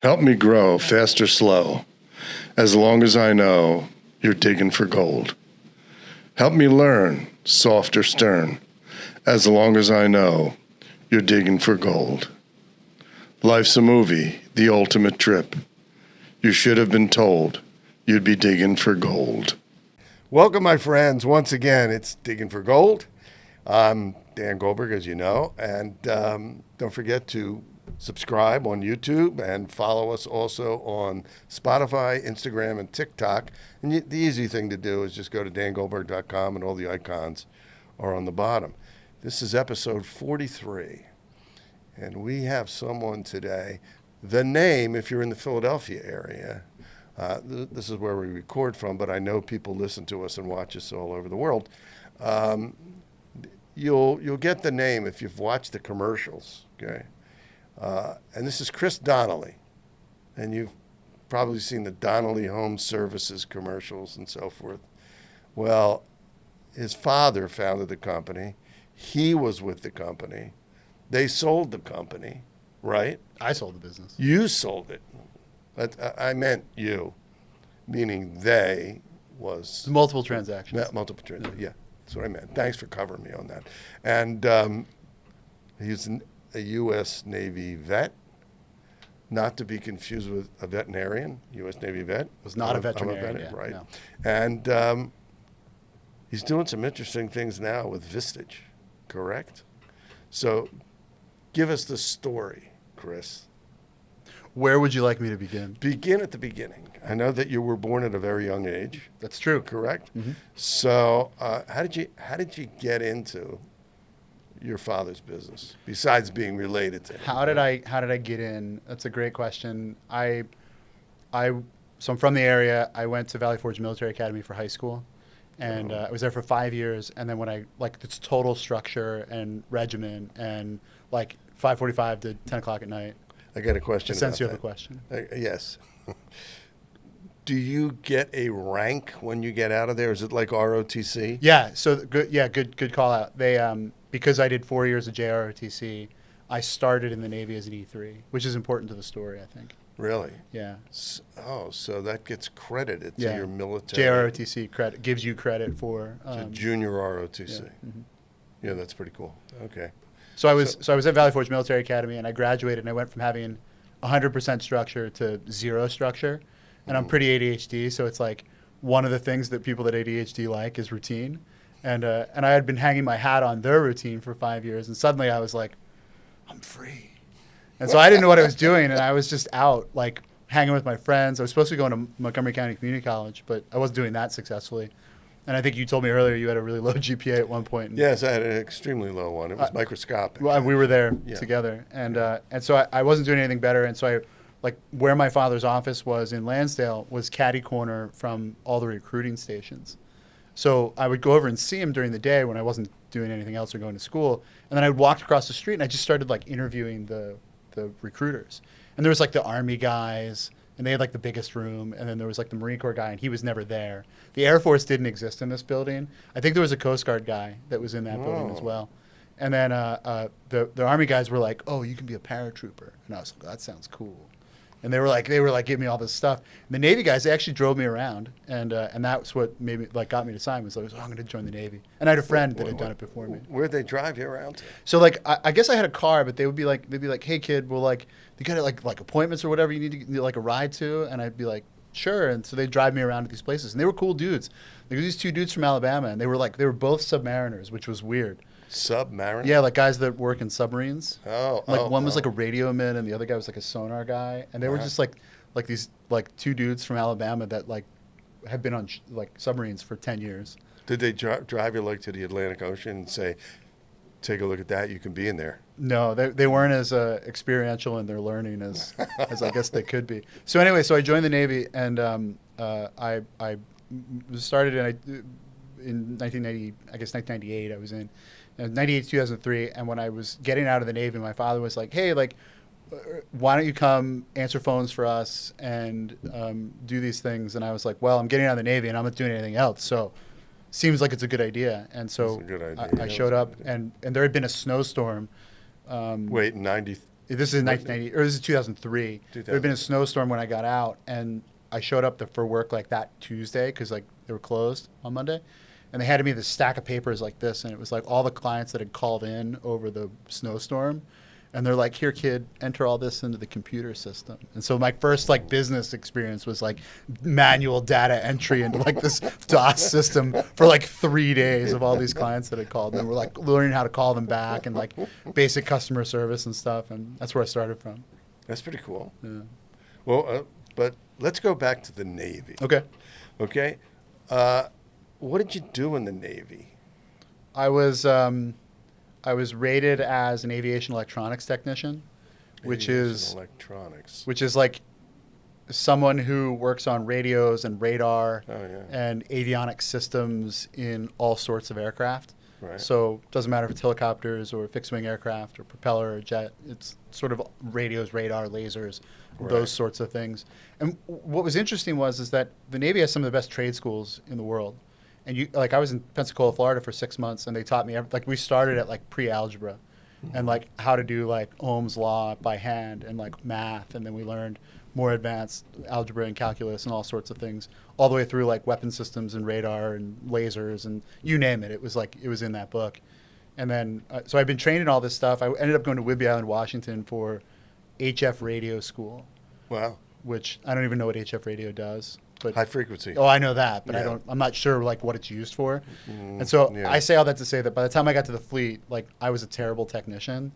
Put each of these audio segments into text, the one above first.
Help me grow fast or slow, as long as I know you're digging for gold. Help me learn soft or stern, as long as I know you're digging for gold. Life's a movie, the ultimate trip. You should have been told you'd be digging for gold. Welcome, my friends. Once again, it's Digging for Gold. I'm Dan Goldberg, as you know, and don't forget to subscribe on YouTube and follow us also on Spotify, Instagram, and TikTok. And the easy thing to do is just go to dangoldberg.com, and all the icons are on the bottom. This is episode 43, and we have someone today. The name, if you're in the Philadelphia area, this is where we record from, but I know people listen to us and watch us all over the world. You'll get the name if you've watched the commercials, okay? And this is Chris Donnelly, and you've probably seen the Donnelly Home Services commercials and so forth. Well, his father founded the company. He was with the company. They sold the company, right? I sold the business. You sold it. I meant you, meaning they was... Multiple transactions. Multiple transactions, yeah. That's what I meant. Thanks for covering me on that. And he's a U.S. Navy vet, not to be confused with a veterinarian, U.S. Navy vet. Was not a veterinarian, yeah, right. No. And he's doing some interesting things now with Vistage, correct? So give us the story, Chris. Where would you like me to begin? Begin at the beginning. I know that you were born at a very young age. That's true. Correct? Mm-hmm. So how did you get into your father's business besides being related to him? How did I get in? That's a great question. So I'm from the area. I went to Valley Forge Military Academy for high school, and I was there for 5 years. And then when it's total structure and regimen, and like 5:45 to 10 o'clock at night. I got a question. Since you have a question. Yes. Do you get a rank when you get out of there? Is it like ROTC? Yeah. So good call out. They because I did 4 years of JROTC, I started in the Navy as an E3, which is important to the story, I think. Really? Yeah. So that gets credited to your military. JROTC credit gives you credit for junior ROTC. Yeah. Mm-hmm. Yeah, that's pretty cool. Okay. So I was at Valley Forge Military Academy, and I graduated, and I went from having 100% structure to zero structure. And I'm pretty ADHD, so it's like one of the things that people that ADHD like is routine. And I had been hanging my hat on their routine for 5 years, and suddenly I was like, I'm free. And so I didn't know what I was doing, and I was just out, like, hanging with my friends. I was supposed to be going to Montgomery County Community College, but I wasn't doing that successfully. And I think you told me earlier you had a really low GPA at one point. Yes, I had an extremely low one. It was microscopic. Well, we were there together, and so I wasn't doing anything better. And so where my father's office was in Lansdale was catty corner from all the recruiting stations. So I would go over and see him during the day when I wasn't doing anything else or going to school, and then I would walk across the street and I just started interviewing the recruiters. And there was the Army guys. And they had the biggest room, and then there was the Marine Corps guy, and he was never there. The Air Force didn't exist in this building. I think there was a Coast Guard guy that was in that building as well. And then the Army guys were like, "Oh, you can be a paratrooper," and I was like, "That sounds cool." And they were giving me all this stuff. And the Navy guys, they actually drove me around, and that's what made me got me to sign. Was I'm going to join the Navy. And I had a friend that had done it before me. Where'd they drive you around to? So I guess I had a car, but they'd be like, "Hey kid, well you got like appointments or whatever you need to get, a ride to," and I'd be like, "Sure." And so they'd drive me around to these places, and they were cool dudes. There were these two dudes from Alabama, and they were both submariners, which was weird. Submariners? Yeah, guys that work in submarines. One was a radio man, and the other guy was a sonar guy, and they were just these two dudes from Alabama that have been on submarines for 10 years. Did they drive you to the Atlantic Ocean and say, "Take a look at that, you can be in there"? No, they weren't as experiential in their learning as I guess they could be. So anyway, I joined the Navy, and I started in 1998. I was in 98 to 2003, and when I was getting out of the Navy, my father was like, "Hey, why don't you come answer phones for us and do these things?" And I was like, "Well, I'm getting out of the Navy, and I'm not doing anything else, so seems like it's a good idea." And so I showed up, and there had been a snowstorm. Wait, in This is in 1990, or this is 2003. There had been a snowstorm when I got out, and I showed up for work like that Tuesday because like they were closed on Monday, and they handed me this stack of papers like this, and it was like all the clients that had called in over the snowstorm. And they're like, here, kid, enter all this into the computer system. And so my first like business experience was like manual data entry into like this DOS system for like 3 days of all these clients that had called. And we're like learning how to call them back and like basic customer service and stuff. And that's where I started from. That's pretty cool. Yeah. Well, but let's go back to the Navy. Okay. Okay. What did you do in the Navy? I was rated as an aviation electronics technician, which is like someone who works on radios and radar and avionics systems in all sorts of aircraft. Right. So it doesn't matter if it's helicopters or fixed wing aircraft or propeller or jet. It's sort of radios, radar, lasers, those sorts of things. And what was interesting is that the Navy has some of the best trade schools in the world. And I was in Pensacola, Florida for 6 months, and they taught me we started at like pre-algebra, and like how to do like Ohm's law by hand and like math, and then we learned more advanced algebra and calculus and all sorts of things, all the way through like weapon systems and radar and lasers and you name it. It was in that book, and then so I've been trained in all this stuff. I ended up going to Whidbey Island, Washington, for HF radio school. Wow. Which I don't even know what HF radio does. But, high frequency. Oh, I know that, but I'm not sure like what it's used for. And so I say all that to say that by the time I got to the fleet, like I was a terrible technician,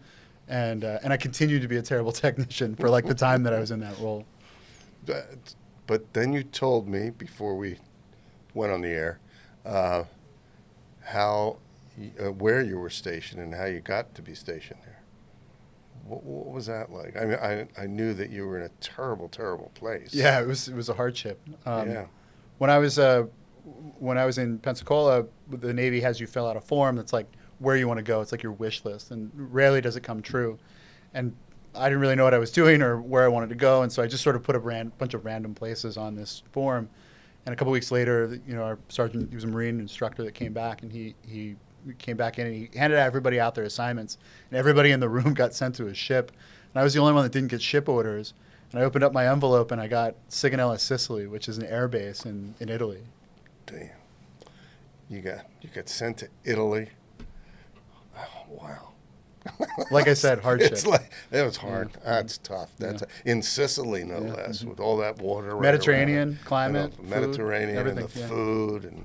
and I continued to be a terrible technician for like the time that I was in that role. But then you told me before we went on the air where you were stationed and how you got to be stationed there. What was that like? I mean, I knew that you were in a terrible, terrible place. Yeah, it was a hardship. When I was in Pensacola, the Navy has you fill out a form that's like where you want to go. It's like your wish list, and rarely does it come true. And I didn't really know what I was doing or where I wanted to go, and so I just sort of put a bunch of random places on this form. And a couple weeks later, our sergeant, he was a Marine instructor that came back, and he came back in and he handed everybody out their assignments, and everybody in the room got sent to a ship, and I was the only one that didn't get ship orders. And I opened up my envelope and I got Sigonella, Sicily, which is an air base in Italy. Damn, you got sent to Italy. Oh, wow. Like I said, hardship. It was hard. That's tough. That's in Sicily, no less, with all that water. Mediterranean climate, Mediterranean, food, and the food and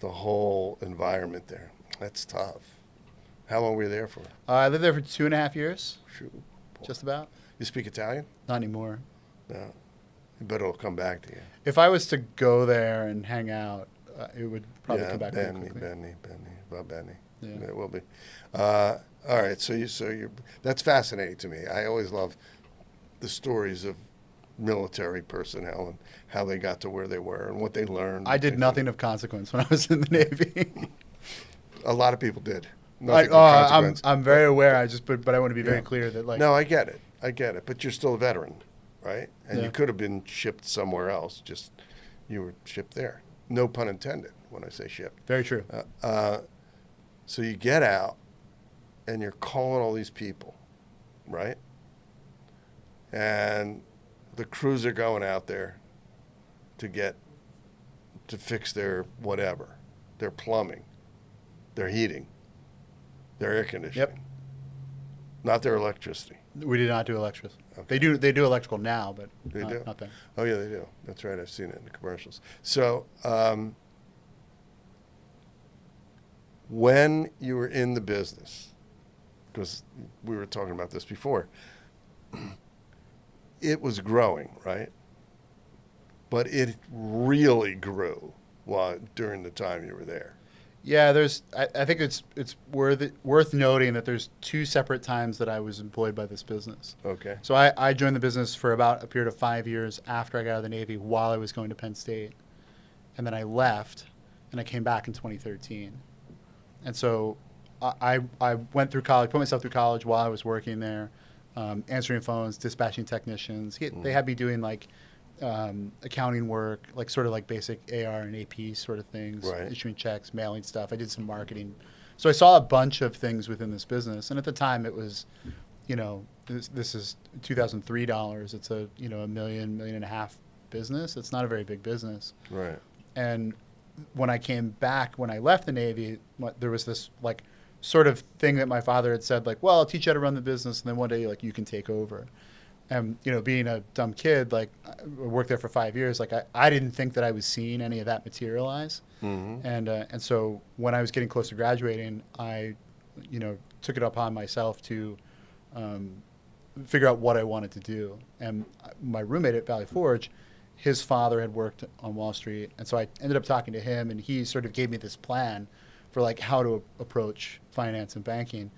the whole environment there. That's tough. How long were you there for? I lived there for 2.5 years. Shoot. Just about. You speak Italian? Not anymore. No. But it'll come back to you. If I was to go there and hang out, it would probably come back very quickly. Benny. Yeah. It will be. All right. So you that's fascinating to me. I always love the stories of military personnel and how they got to where they were and what they learned. I did nothing of consequence when I was in the Navy. A lot of people did. I'm very aware. But I want to be very clear that like. No, I get it. But you're still a veteran, right? And you could have been shipped somewhere else. Just you were shipped there. No pun intended when I say shipped. Very true. So you get out, and you're calling all these people, right? And the crews are going out there to fix their whatever, their plumbing, their heating, their air conditioning. Yep. Not their electricity. We did not do electricity. Okay. They do electrical now, but not then. Oh yeah, they do. That's right. I've seen it in the commercials. So when you were in the business, because we were talking about this before, it was growing, right? But it really grew during the time you were there. Yeah, I think it's worth noting that there's 2 separate times that I was employed by this business. Okay. So I joined the business for about a period of 5 years after I got out of the Navy while I was going to Penn State. And then I left, and I came back in 2013. And so I went through college, put myself through college while I was working there, answering phones, dispatching technicians. They had me doing like accounting work, like sort of like basic AR and AP sort of things, issuing checks, mailing stuff. I did some marketing. So I saw a bunch of things within this business. And at the time it was this is 2003 dollars. It's a, $1 million, $1.5 million business. It's not a very big business. Right. And when I came back, when I left the Navy, there was this like sort of thing that my father had said, like, well, I'll teach you how to run the business, and then one day, like, you can take over. And, being a dumb kid, like, I worked there for 5 years, like, I didn't think that I was seeing any of that materialize. Mm-hmm. And so when I was getting close to graduating, I, took it upon myself to figure out what I wanted to do. And my roommate at Valley Forge, his father had worked on Wall Street, and so I ended up talking to him, and he sort of gave me this plan for like how to approach finance and banking,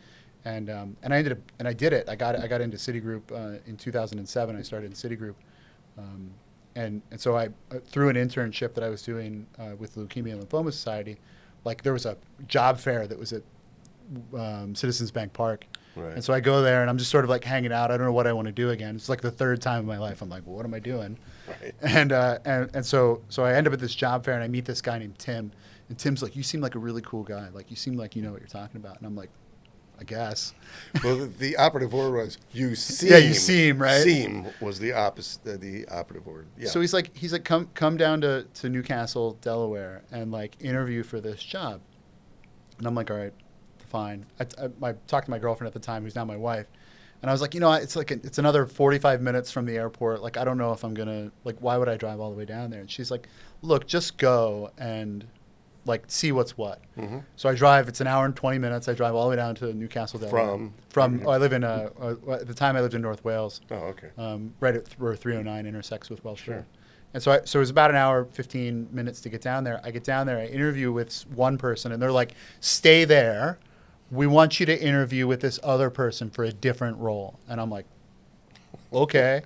and I ended up, and I did it. I got into Citigroup in 2007. I started in Citigroup, and so I through an internship that I was doing with the Leukemia and Lymphoma Society, like there was a job fair that was at Citizens Bank Park. Right. And so I go there and I'm just sort of like hanging out. I don't know what I want to do again. It's like the third time in my life. I'm like, well, what am I doing? Right. And so I end up at this job fair and I meet this guy named Tim. And Tim's like, you seem like a really cool guy. Like, you seem like you know what you're talking about. And I'm like, I guess. Well, the operative word was you seem. Yeah, you seem, right? Seem was the opposite, the operative word. Yeah. So he's like, come down to Newcastle, Delaware, and like interview for this job. And I'm like, all right, fine. I talked to my girlfriend at the time, who's now my wife, and I was like, it's another 45 minutes from the airport. Like, I don't know if I'm gonna, like, why would I drive all the way down there? And she's like, look, just go and like see what's what. Mm-hmm. So I drive. It's an hour and 20 minutes. I drive all the way down to Newcastle, Delaware. I live in at the time I lived in North Wales. Oh, okay. Right at where 309 intersects with Welsh Road. And so it was about an hour, 15 minutes to get down there. I get down there. I interview with one person, and they're like, stay there. We want you to interview with this other person for a different role. And I'm like, okay.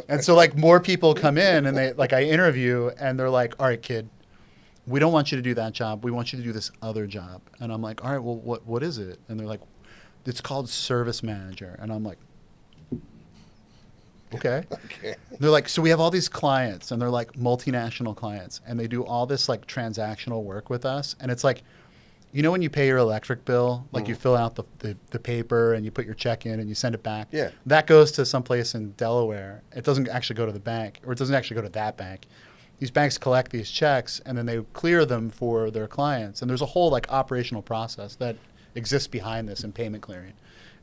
And so like more people come in and I interview and they're like, all right, kid, we don't want you to do that job. We want you to do this other job. And I'm like, all right, well, what is it? And they're like, it's called service manager. And I'm like, okay. Okay. They're like, so we have all these clients and they're like multinational clients and they do all this like transactional work with us. And it's like, when you pay your electric bill, like you fill out the paper and you put your check in and you send it back. Yeah. That goes to someplace in Delaware. It doesn't actually go to the bank, or it doesn't actually go to that bank. These banks collect these checks and then they clear them for their clients. And there's a whole like operational process that exists behind this in payment clearing.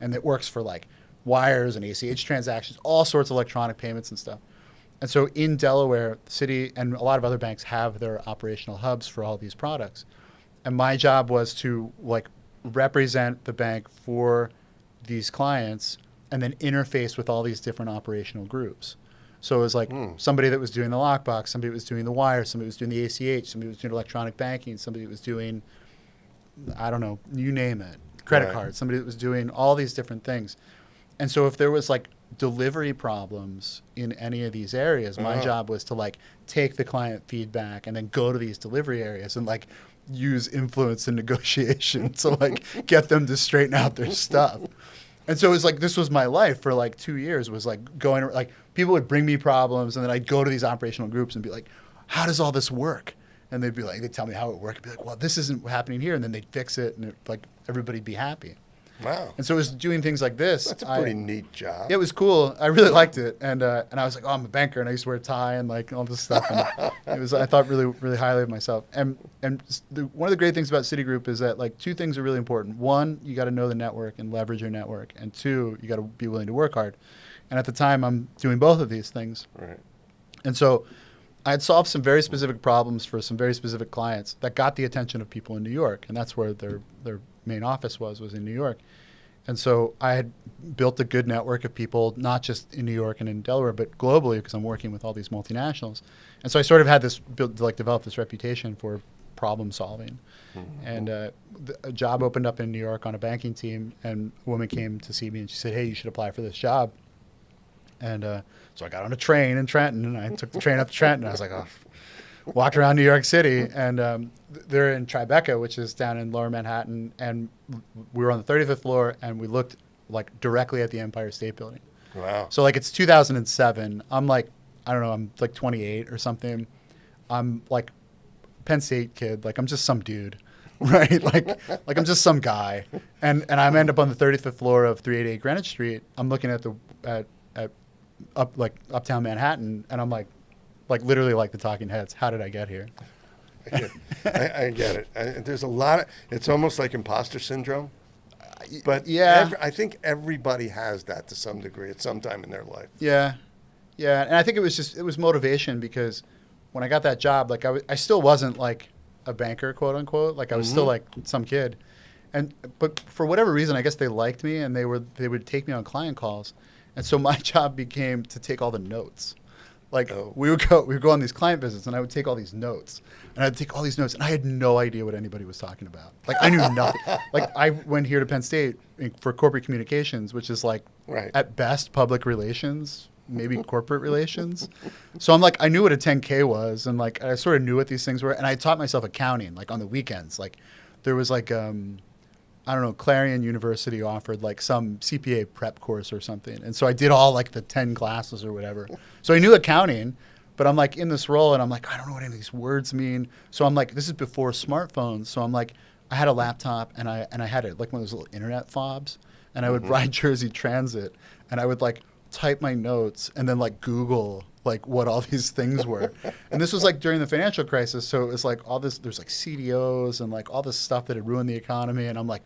And it works for like wires and ACH transactions, all sorts of electronic payments and stuff. And so in Delaware, the city and a lot of other banks have their operational hubs for all these products. And my job was to like represent the bank for these clients and then interface with all these different operational groups. So it was like somebody that was doing the lockbox, somebody that was doing the wire, somebody was doing the ACH, somebody was doing electronic banking, somebody that was doing, I don't know, you name it, credit cards, somebody that was doing all these different things. And so if there was like delivery problems in any of these areas, my job was to like take the client feedback and then go to these delivery areas and like use influence and negotiation to like get them to straighten out their stuff. And so it was like, this was my life for like 2 years, was like going, like people would bring me problems and then I'd go to these operational groups and be like, how does all this work? And they'd be like, they'd tell me how it worked. I'd be like, well, this isn't happening here. And then they'd fix it and like everybody'd be happy. Wow. And so it was doing things like this. That's a pretty neat job. It was cool. I really liked it. And I was like, oh, I'm a banker. And I used to wear a tie and like all this stuff. And I thought really, really highly of myself. And one of the great things about Citigroup is that like two things are really important. One, you got to know the network and leverage your network. And two, you got to be willing to work hard. And at the time, I'm doing both of these things. Right. And so I had solved some very specific problems for some very specific clients that got the attention of people in New York. And that's where their main office was in New York. And so I had built a good network of people, not just in New York and in Delaware, but globally, because I'm working with all these multinationals. And so I sort of had this develop this reputation for problem solving. Mm-hmm. And a job opened up in New York on a banking team, and a woman came to see me and she said, hey, you should apply for this job. And so I got on a train in Trenton, and I took the train up to Trenton. And I was like, oh. Walked around New York City, and they're in Tribeca, which is down in Lower Manhattan, and we were on the 35th floor, and we looked like directly at the Empire State Building. Wow. So like it's 2007. I'm like, I don't know, I'm like 28 or something. I'm like Penn State kid. Like I'm just some dude. right? Like I'm just some guy, and I end up on the 35th floor of 388 Greenwich Street. I'm looking at uptown Manhattan, and I'm like literally like the Talking Heads. How did I get here? I get it. There's a lot of. It's almost like imposter syndrome. But yeah, I think everybody has that to some degree at some time in their life. yeah, and I think it was motivation because when I got that job, like I still wasn't like a banker, quote unquote. Like I was still like some kid, but for whatever reason, I guess they liked me and they would take me on client calls, and so my job became to take all the notes. Like we would go on these client visits, and I would take all these notes, and I had no idea what anybody was talking about. Like I knew nothing. Like I went here to Penn State for corporate communications, which is like at best public relations, maybe corporate relations. So I'm like, I knew what a 10K was, and like I sort of knew what these things were, and I taught myself accounting like on the weekends. Like there was like I don't know, Clarion University offered like some CPA prep course or something. And so I did all like the 10 classes or whatever. So I knew accounting, but I'm like in this role and I'm like, I don't know what any of these words mean. So I'm like, this is before smartphones. So I'm like, I had a laptop and I had it like one of those little internet fobs, and I would ride Jersey Transit and I would like type my notes and then like Google like what all these things were. And this was like during the financial crisis. So it was like all this, there's like CDOs and like all this stuff that had ruined the economy. And I'm like,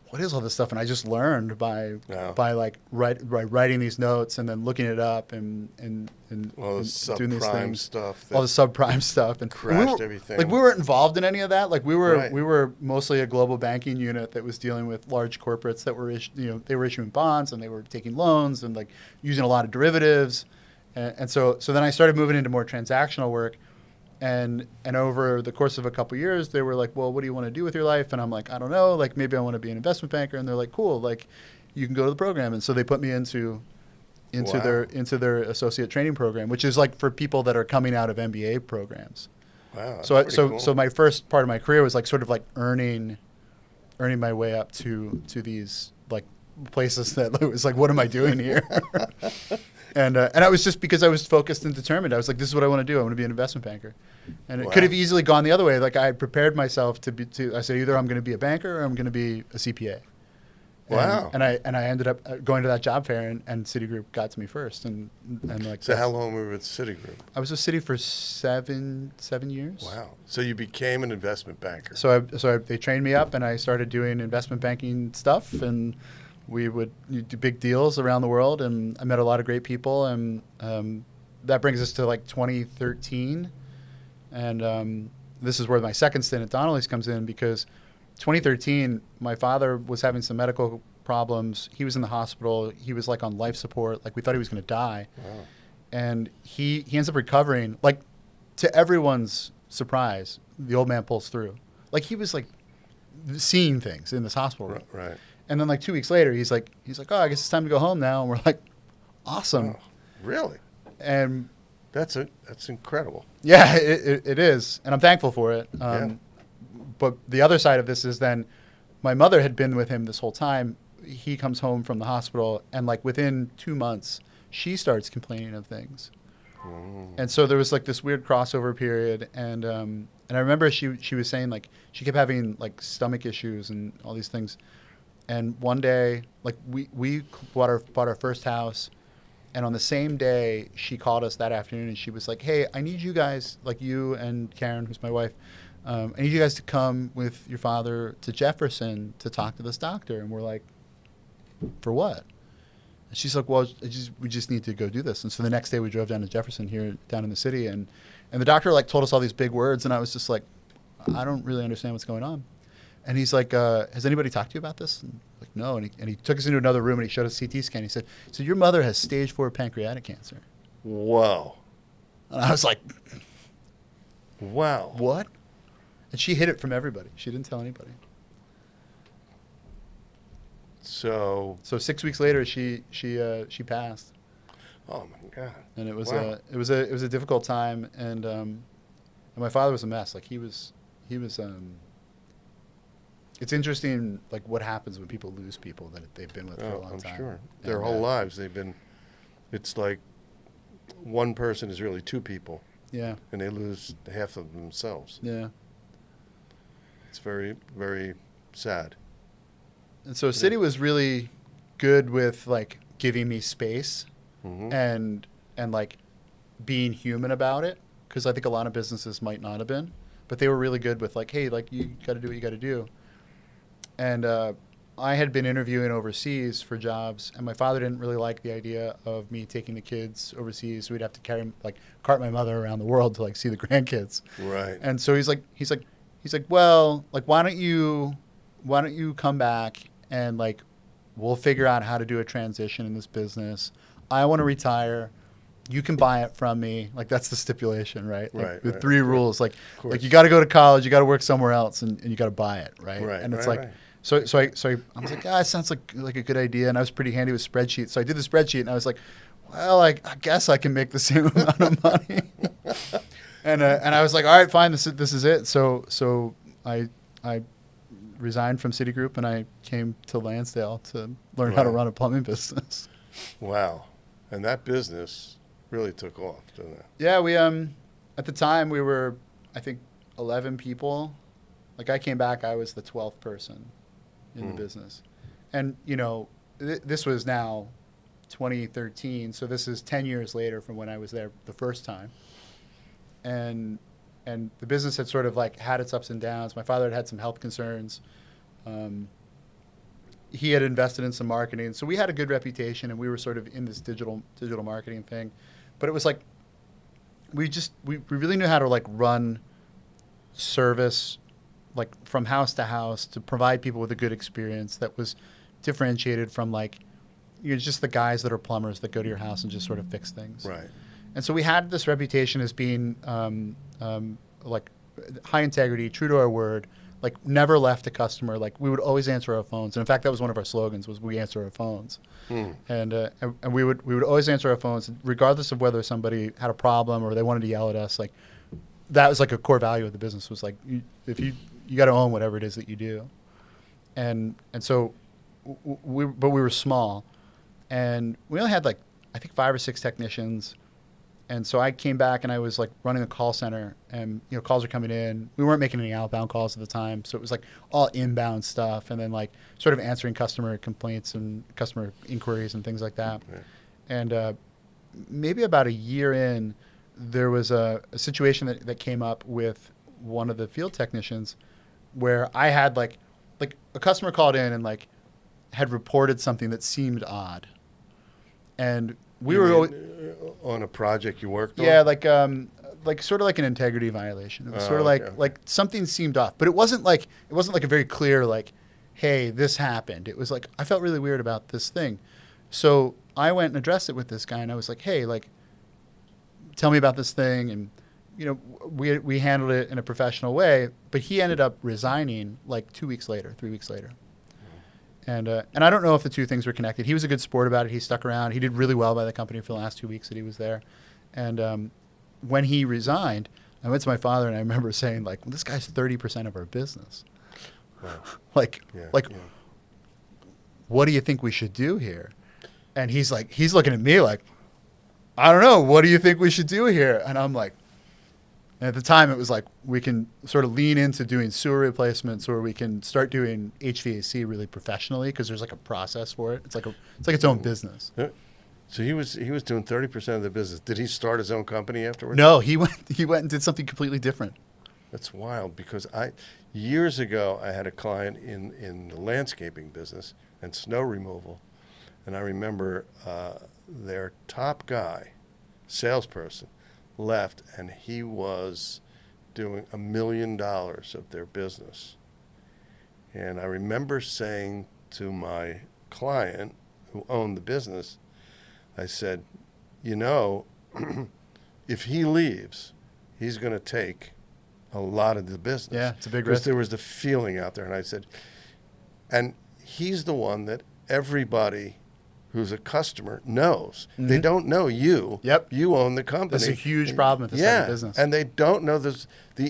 what is all this stuff? And I just learned by like writing these notes and then looking it up and all the doing these subprime things. stuff. All the subprime stuff. And crashed everything. Like we weren't involved in any of that. Like we were mostly a global banking unit that was dealing with large corporates that were they were issuing bonds and they were taking loans and like using a lot of derivatives. And so then I started moving into more transactional work. And over the course of a couple of years, they were like, well, what do you want to do with your life? And I'm like, I don't know. Like, maybe I want to be an investment banker. And they're like, cool. Like, you can go to the program. And so they put me into their associate training program, which is like for people that are coming out of MBA programs. Wow. So my first part of my career was like sort of like earning my way up to these like places that it was like, what am I doing here? And I was just because I was focused and determined. I was like, this is what I want to do. I want to be an investment banker. And it could have easily gone the other way. Like I had prepared myself I said, either I'm going to be a banker or I'm going to be a CPA. Wow. And I ended up going to that job fair and Citigroup got to me first. And like, so how long were you with Citigroup? I was with Citi for seven years. Wow. So you became an investment banker. So they trained me up and I started doing investment banking stuff, and we would do big deals around the world, and I met a lot of great people, and that brings us to like 2013, and this is where my second stint at Donnelly's comes in, because 2013, my father was having some medical problems. He was in the hospital. He was like on life support. Like we thought he was going to die. Wow. And he ends up recovering. Like to everyone's surprise, the old man pulls through. Like he was like seeing things in this hospital room. Right. And then like 2 weeks later, he's like, oh, I guess it's time to go home now. And we're like, awesome. Oh, really? And that's incredible. Yeah, it is. And I'm thankful for it. Yeah. But the other side of this is then my mother had been with him this whole time. He comes home from the hospital, and like within 2 months, she starts complaining of things. And so there was like this weird crossover period. And I remember she was saying like she kept having like stomach issues and all these things. And one day, like we bought our first house, and on the same day, she called us that afternoon, and she was like, "Hey, I need you guys, like you and Karen, who's my wife, I need you guys to come with your father to Jefferson to talk to this doctor." And we're like, "For what?" And she's like, "Well, we just need to go do this." And so the next day, we drove down to Jefferson here, down in the city, and the doctor like told us all these big words, and I was just like, "I don't really understand what's going on." And he's like, has anybody talked to you about this? And like, no. And he took us into another room and he showed us a CT scan. He said, so your mother has stage 4 pancreatic cancer. Wow. And I was like, wow. What? And she hid it from everybody. She didn't tell anybody. So 6 weeks later, she passed. Oh my God. And it was a difficult time. And my father was a mess. Like he was. It's interesting, like what happens when people lose people that they've been with for a long time. I'm sure. Their whole lives they've been. It's like one person is really two people. Yeah. And they lose half of themselves. Yeah. It's very, very sad. And so City was really good with like giving me space and like being human about it, because I think a lot of businesses might not have been, but they were really good with like, hey, like you got to do what you got to do. And I had been interviewing overseas for jobs, and my father didn't really like the idea of me taking the kids overseas. So we'd have to cart my mother around the world to like see the grandkids. Right. And so he's like, well, like why don't you come back and like we'll figure out how to do a transition in this business. I want to retire. You can buy it from me. Like that's the stipulation, right? Like, Right. the Right. three rules. Like you got to go to college, you got to work somewhere else, and you got to buy it, right? Right. And it's right, like, right. so I was like, it sounds like a good idea, and I was pretty handy with spreadsheets. So I did the spreadsheet, and I was like, well, I guess I can make the same amount of money. and I was like, all right, fine, this is it. So I resigned from Citigroup, and I came to Lansdale to learn how to run a plumbing business. Wow. And that business really took off, didn't it? Yeah, we at the time we were, I think, 11 people. Like I came back, I was the 12th person in the business, and you know, this was now 2013, so this is 10 years later from when I was there the first time, and the business had sort of like had its ups and downs. My father had some health concerns. He had invested in some marketing, so we had a good reputation, and we were sort of in this digital marketing thing. But it was like we really knew how to like run service, like from house to house, to provide people with a good experience that was differentiated from like just the guys that are plumbers that go to your house and just sort of fix things. Right. And so we had this reputation as being like high integrity, true to our word, like never left a customer. Like we would always answer our phones. And in fact, that was one of our slogans, was we answer our phones. And we would always answer our phones regardless of whether somebody had a problem or they wanted to yell at us. Like that was like a core value of the business, was like, if you got to own whatever it is that you do. And so we were small, and we only had like, I think 5 or 6 technicians. And so I came back and I was like running the call center, and calls are coming in. We weren't making any outbound calls at the time, so it was like all inbound stuff, and then like sort of answering customer complaints and customer inquiries and things like that. Yeah. And maybe about a year in, there was a situation that came up with one of the field technicians where I had like a customer called in and like had reported something that seemed odd, and we were on a project you worked on? Yeah, like sort of like an integrity violation. It was sort of like something seemed off, but it wasn't like a very clear like, hey, this happened. It was like I felt really weird about this thing, so I went and addressed it with this guy, and I was like, hey, like, tell me about this thing, and we handled it in a professional way, but he ended up resigning like 3 weeks later. And I don't know if the two things were connected. He was a good sport about it. He stuck around. He did really well by the company for the last 2 weeks that he was there. And when he resigned, I went to my father, and I remember saying, like, well, this guy's 30% of our business. Wow. What do you think we should do here? And he's looking at me like, I don't know. What do you think we should do here? And I'm like, and at the time, it was like we can sort of lean into doing sewer replacements, or we can start doing HVAC really professionally, because there's like a process for it. It's like its own business. So he was doing 30% of the business. Did he start his own company afterwards? No, he went and did something completely different. That's wild, because years ago I had a client in the landscaping business and snow removal, and I remember their top guy, salesperson, left, and he was doing $1 million of their business. And I remember saying to my client who owned the business, I said, if he leaves, he's going to take a lot of the business. Yeah, it's a big risk. risk. Because there was the feeling out there. And I said, and he's the one that everybody who's a customer knows. Mm-hmm. They don't know you. Yep. You own the company. That's a huge problem at this type of business. And they don't know the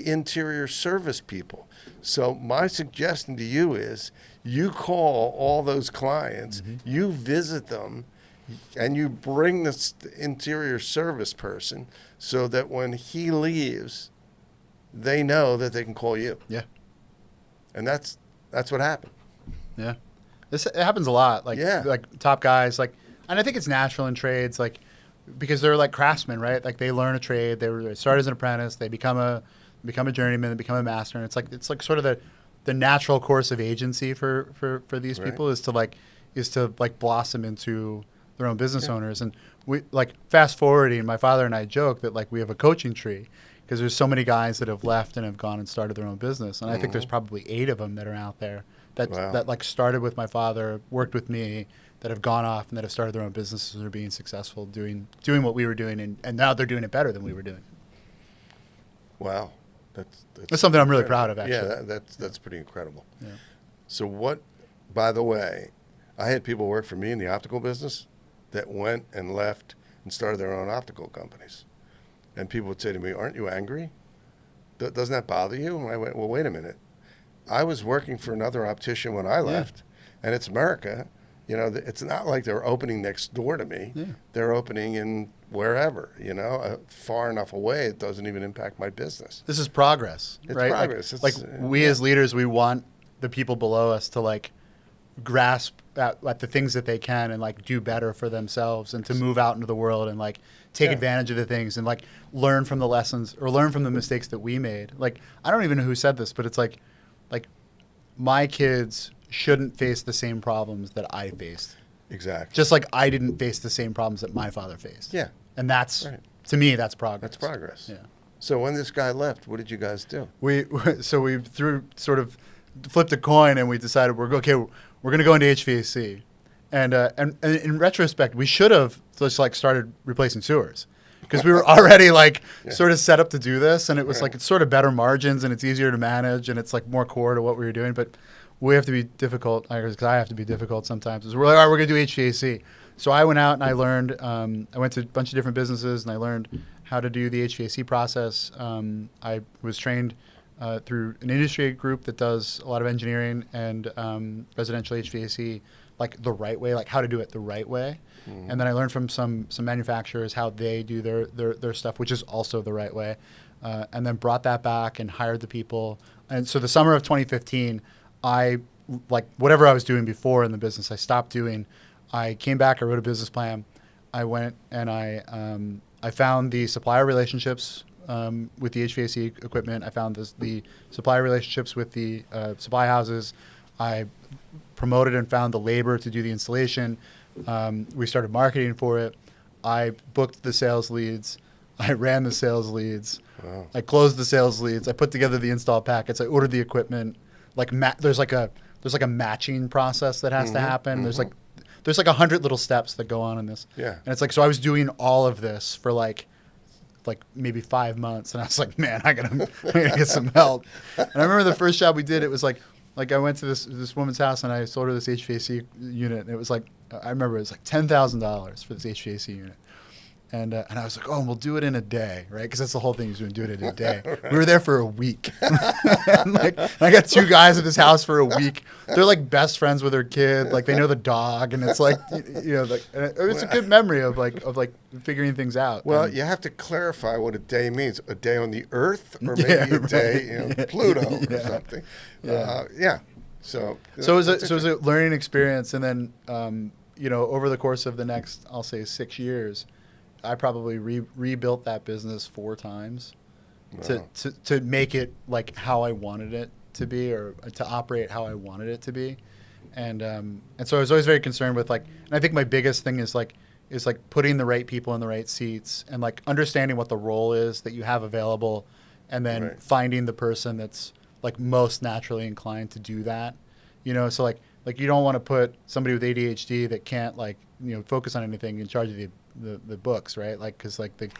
interior service people. So my suggestion to you is you call all those clients, you visit them, and you bring this interior service person so that when he leaves, they know that they can call you. Yeah. And that's what happened. Yeah. It happens a lot. Like, Yeah. like top guys, like, and I think it's natural in trades, like, because they're like craftsmen, right? Like they learn a trade, they start as an apprentice, they become a journeyman, they become a master. And it's like sort of the natural course of agency for these Right. people is to blossom into their own business owners. And we like fast forwarding, my father and I joke that like we have a coaching tree because there's so many guys that have left and have gone and started their own business. And I think there's probably 8 of them that are out there that like started with my father, worked with me, that have gone off and that have started their own businesses and are being successful doing what we were doing, and now they're doing it better than we were doing. Wow. That's something I'm really proud of, actually. Yeah, that's pretty incredible. Yeah. So by the way, I had people work for me in the optical business that went and left and started their own optical companies. And people would say to me, aren't you angry? Doesn't that bother you? And I went, well, wait a minute. I was working for another optician when I left, and it's America. You know, it's not like they're opening next door to me. Yeah. They're opening in wherever, far enough away it doesn't even impact my business. This is progress, it's right? Progress. Like we as leaders, we want the people below us to like grasp at the things that they can and like do better for themselves and to move out into the world and like take advantage of the things and like learn from the lessons or learn from the mistakes that we made. Like, I don't even know who said this, but it's like my kids shouldn't face the same problems that I faced. Exactly. Just like I didn't face the same problems that my father faced. Yeah. And that's, to me, that's progress. That's progress. Yeah. So when this guy left, what did you guys do? We flipped a coin and we decided we're going to go into HVAC. And in retrospect, we should have just like started replacing sewers because we were already like sort of set up to do this. And it was like, it's sort of better margins and it's easier to manage and it's like more core to what we were doing. But we have to be difficult, because I have to be difficult sometimes. We're like, all right, we're going to do HVAC. So I went out and I learned, I went to a bunch of different businesses and I learned how to do the HVAC process. I was trained through an industry group that does a lot of engineering and residential HVAC like the right way, like how to do it the right way. Mm-hmm. And then I learned from some manufacturers how they do their stuff, which is also the right way. And then brought that back and hired the people. And so the summer of 2015, I, like whatever I was doing before in the business, I stopped doing. I came back, I wrote a business plan. I went and I found the supplier relationships with the HVAC equipment. I found the supplier relationships with the supply houses. I promoted and found the labor to do the installation. We started marketing for it. I booked the sales leads. I ran the sales leads. Wow. I closed the sales leads. I put together the install packets. I ordered the equipment. Like there's like a matching process that has to happen. Mm-hmm. There's like 100 little steps that go on in this. Yeah. And it's like, so I was doing all of this for like maybe 5 months, and I was like, man, I gotta get some help. And I remember the first job we did, it was like I went to this woman's house and I sold her this HVAC unit, and it was like, I remember it was like $10,000 for this HVAC unit. And I was like, oh, we'll do it in a day, right? Because that's the whole thing, is we do it in a day. Right. We were there for a week. And I got 2 guys at this house for a week. They're like best friends with their kid. Like they know the dog, and it's like, it's a good memory of figuring things out. Well, you have to clarify what a day means. A day on the Earth, or maybe a day Pluto or something. Yeah. So it was a learning experience, and then over the course of the next, I'll say 6 years, I probably rebuilt that business 4 times to make it like how I wanted it to be, or to operate how I wanted it to be. And so I was always very concerned with and I think my biggest thing is putting the right people in the right seats and like understanding what the role is that you have available, and then finding the person that's like most naturally inclined to do that. So like you don't want to put somebody with ADHD that can't focus on anything in charge of the books, right? Like, because like the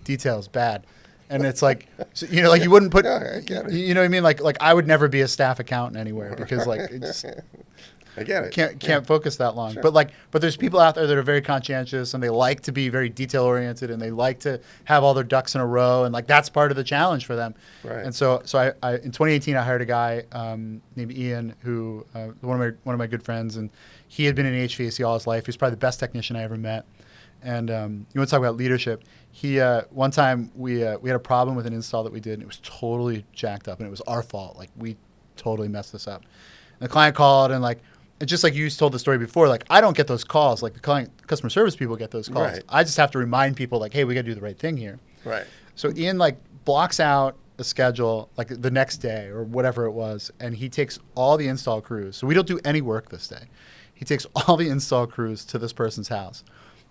detail's bad, and it's like, so, you wouldn't put, I get it. You know what I mean? Like I would never be a staff accountant anywhere because like it just, I get it. Can't focus that long. Sure. But there's people out there that are very conscientious and they like to be very detail oriented and they like to have all their ducks in a row, and like that's part of the challenge for them. Right. And so I in 2018 I hired a guy named Ian, who one of my good friends, and he had been in HVAC all his life. He's probably the best technician I ever met. And you want to talk about leadership? He one time we had a problem with an install that we did, and it was totally jacked up, and it was our fault. Like we totally messed this up. And the client called and like, and just like you told the story before, like I don't get those calls. Like the customer service people get those calls. Right. I just have to remind people like, hey, we got to do the right thing here. Right. So Ian like blocks out a schedule like the next day or whatever it was, and he takes all the install crews. So we don't do any work this day. He takes all the install crews to this person's house.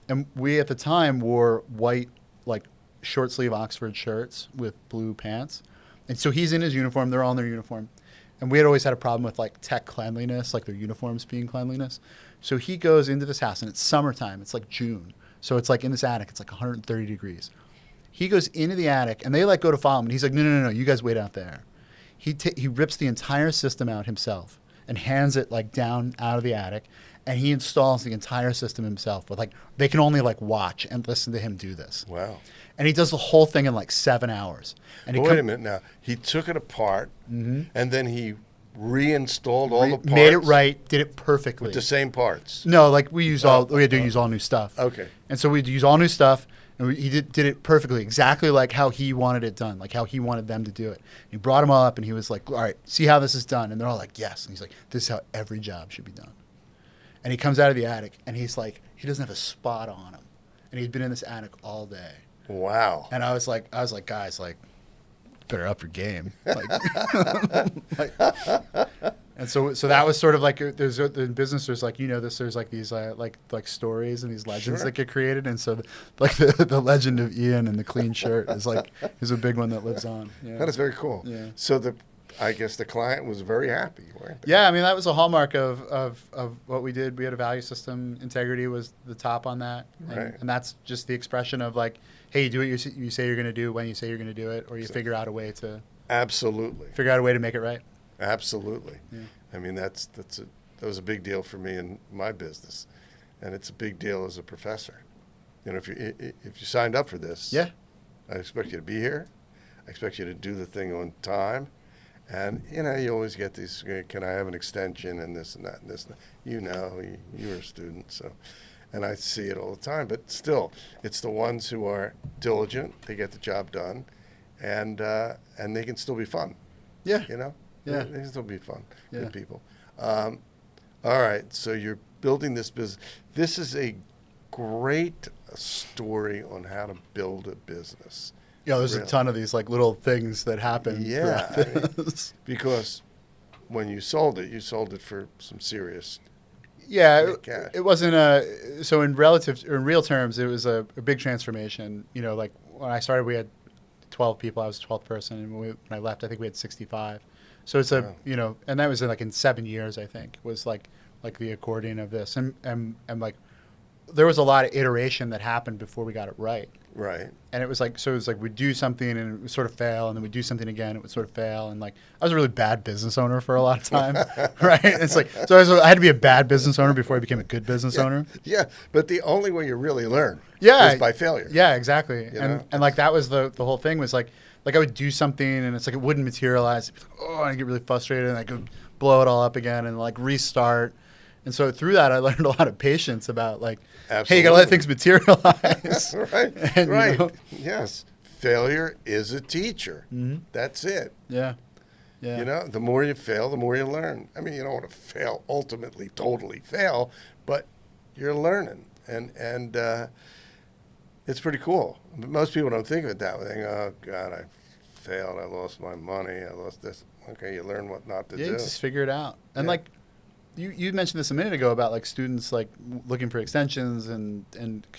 And we at the time wore white like short sleeve Oxford shirts with blue pants. And so he's in his uniform, they're all in their uniform. And we had always had a problem with like tech cleanliness, like their uniforms being cleanliness. So he goes into this house and it's summertime, it's like June. So it's like in this attic, it's like 130 degrees. He goes into the attic and they like go to follow him. And he's like, no, you guys wait out there. He rips the entire system out himself and hands it like down out of the attic. And he installs the entire system himself. But like they can only like watch and listen to him do this. Wow. And he does the whole thing in like 7 hours. And Wait a minute now. He took it apart and then he reinstalled all the parts. Made it right, did it perfectly. With the same parts. No, like we had to use all new stuff. Okay. And so we'd use all new stuff, and he did it perfectly, exactly like how he wanted it done, like how he wanted them to do it. He brought them all up, and he was like, all right, see how this is done? And they're all like, yes. And he's like, this is how every job should be done. And he comes out of the attic, and he's like, he doesn't have a spot on him. And he'd been in this attic all day. Wow. And I was like, guys, like, better up your game. Like, and so that was sort of like there's in business. There's like there's like these like stories and these legends Sure. that get created. And so the legend of Ian and the clean shirt is a big one that lives on. Yeah. That is very cool. Yeah. So I guess the client was very happy, weren't they? Yeah, I mean that was a hallmark of what we did. We had a value system. Integrity was the top on that, Right. and that's just the expression of like, hey, you do what you say you're going to do when you say you're going to do it, or you figure out a way to Absolutely. make it right. Absolutely. Yeah. I mean, that was a big deal for me in my business, and it's a big deal as a professor. You know, if you signed up for this, Yeah. I expect you to be here. I expect you to do the thing on time, and you always get these. Can I have an extension and this and that and this? And that. You were a student, so, and I see it all the time. But still, it's the ones who are diligent. They get the job done, and they can still be fun. Yeah. You know. Yeah. They can still be fun. Yeah. Good people. All right. So you're building this business. This is a great story on how to build a business. Yeah, there's Really. a ton of these like little things that happen. Yeah, throughout this. Because when you sold it for some serious. Yeah, cash. it wasn't a. So in real terms, it was a big transformation. You know, like when I started, we had 12 people. I was the 12th person, and when I left, I think we had 65. So it's Wow. and that was in 7 years. I think was like the accordion of this, and like there was a lot of iteration that happened before we got it right. Right. And it was like we'd do something and it would sort of fail, and then we'd do something again, it would sort of fail, and like I was a really bad business owner for a lot of time, right? It's like I had to be a bad business owner before I became a good business owner. Yeah, but the only way you really learn Yeah, is by failure. Yeah, exactly. You know? And like that was the whole thing was like I would do something and it's like it wouldn't materialize. It'd be like, oh, and I get really frustrated and I could blow it all up again and like restart. And so through that, I learned a lot of patience about like, hey, you got to let things materialize. Right. And, Right. Yes. Failure is a teacher. Mhm. That's it. Yeah. Yeah. You know, the more you fail, the more you learn. I mean, you don't want to fail, ultimately, totally fail, but you're learning. And it's pretty cool. But most people don't think of it that way. They think, oh, God, I failed. I lost my money. I lost this. Okay, you learn what not to Yeah, do. you just figure it out. And Yeah. like, you mentioned this a minute ago about like students like looking for extensions and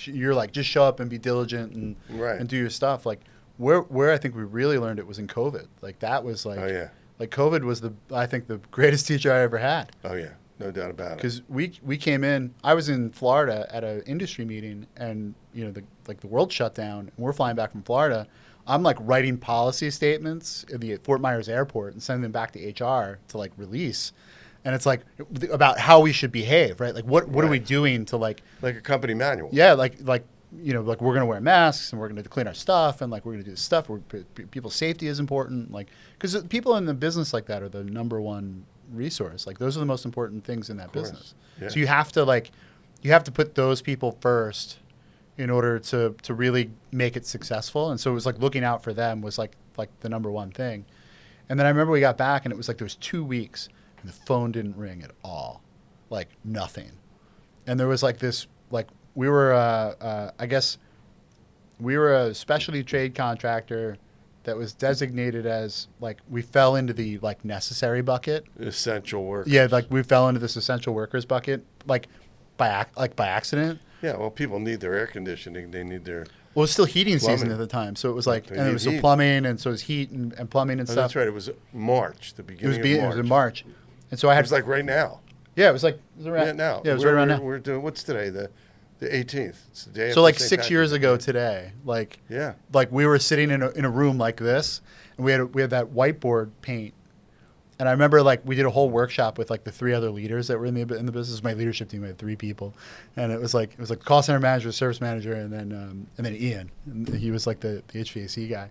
you're like just show up and be diligent and Right. and do your stuff. Like where I think we really learned it was in COVID. Like that was like Oh, yeah. like COVID was I think the greatest teacher I ever had. Oh, yeah. No doubt about it. Because we came in, I was in Florida at an industry meeting, and the world shut down, and we're flying back from Florida. I'm like writing policy statements at the Fort Myers airport and sending them back to HR to like release, and it's like about how we should behave, right? Like what are we Right. doing to like Like a company manual. yeah like like we're gonna wear masks and we're gonna clean our stuff and like we're gonna do this stuff. People's safety is important, like because people in the business like that are the number one resource. Like those are the most important things in that course. business. Yeah. So you have to put those people first in order to really make it successful. And so it was like looking out for them was like the number one thing. And then I remember we got back, and it was like there was 2 weeks, and the phone didn't ring at all, like nothing. And there was like this, like we were, I guess, we were a specialty trade contractor that was designated as like we fell into the like necessary bucket. Essential work. Yeah, like we fell into this essential workers bucket, like by accident. Yeah, well, people need their air conditioning. They need their. Well, it was still heating Plumbing. season at the time, so it was like, They and it need was still heat. plumbing, and so it was heat and plumbing and Oh, stuff. that's right. It was March, the It beginning was, of March. it was in March, and so I It had was like right now. yeah, it was like it was around, Yeah, now. yeah, it was right around now. We're doing what's today? The 18th. It's the day. So after like St. 6 years Patrick's ago Day. today, like Yeah. like we were sitting in a room like this, and we had that whiteboard paint, and I remember like we did a whole workshop with like the 3 other leaders that were in the business. My leadership team had 3 people, and it was like call center manager, service manager, and then Ian, and he was like the HVAC guy,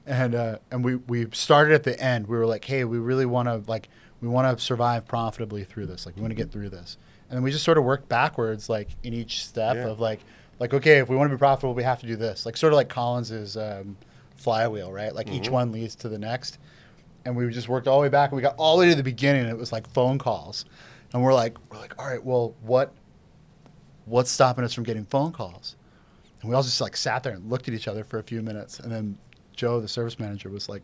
and we started at the end. We were like, hey, we really want to survive profitably through this. Like we want to get through this, and then we just sort of worked backwards, like in each step Yeah. of like okay, if we want to be profitable, we have to do this. Like sort of like Collins's flywheel, right? Like each one leads to the next. And we just worked all the way back, and we got all the way to the beginning, and it was like phone calls. And we're like, all right, well, what's stopping us from getting phone calls? And we all just like sat there and looked at each other for a few minutes. And then Joe, the service manager, was like,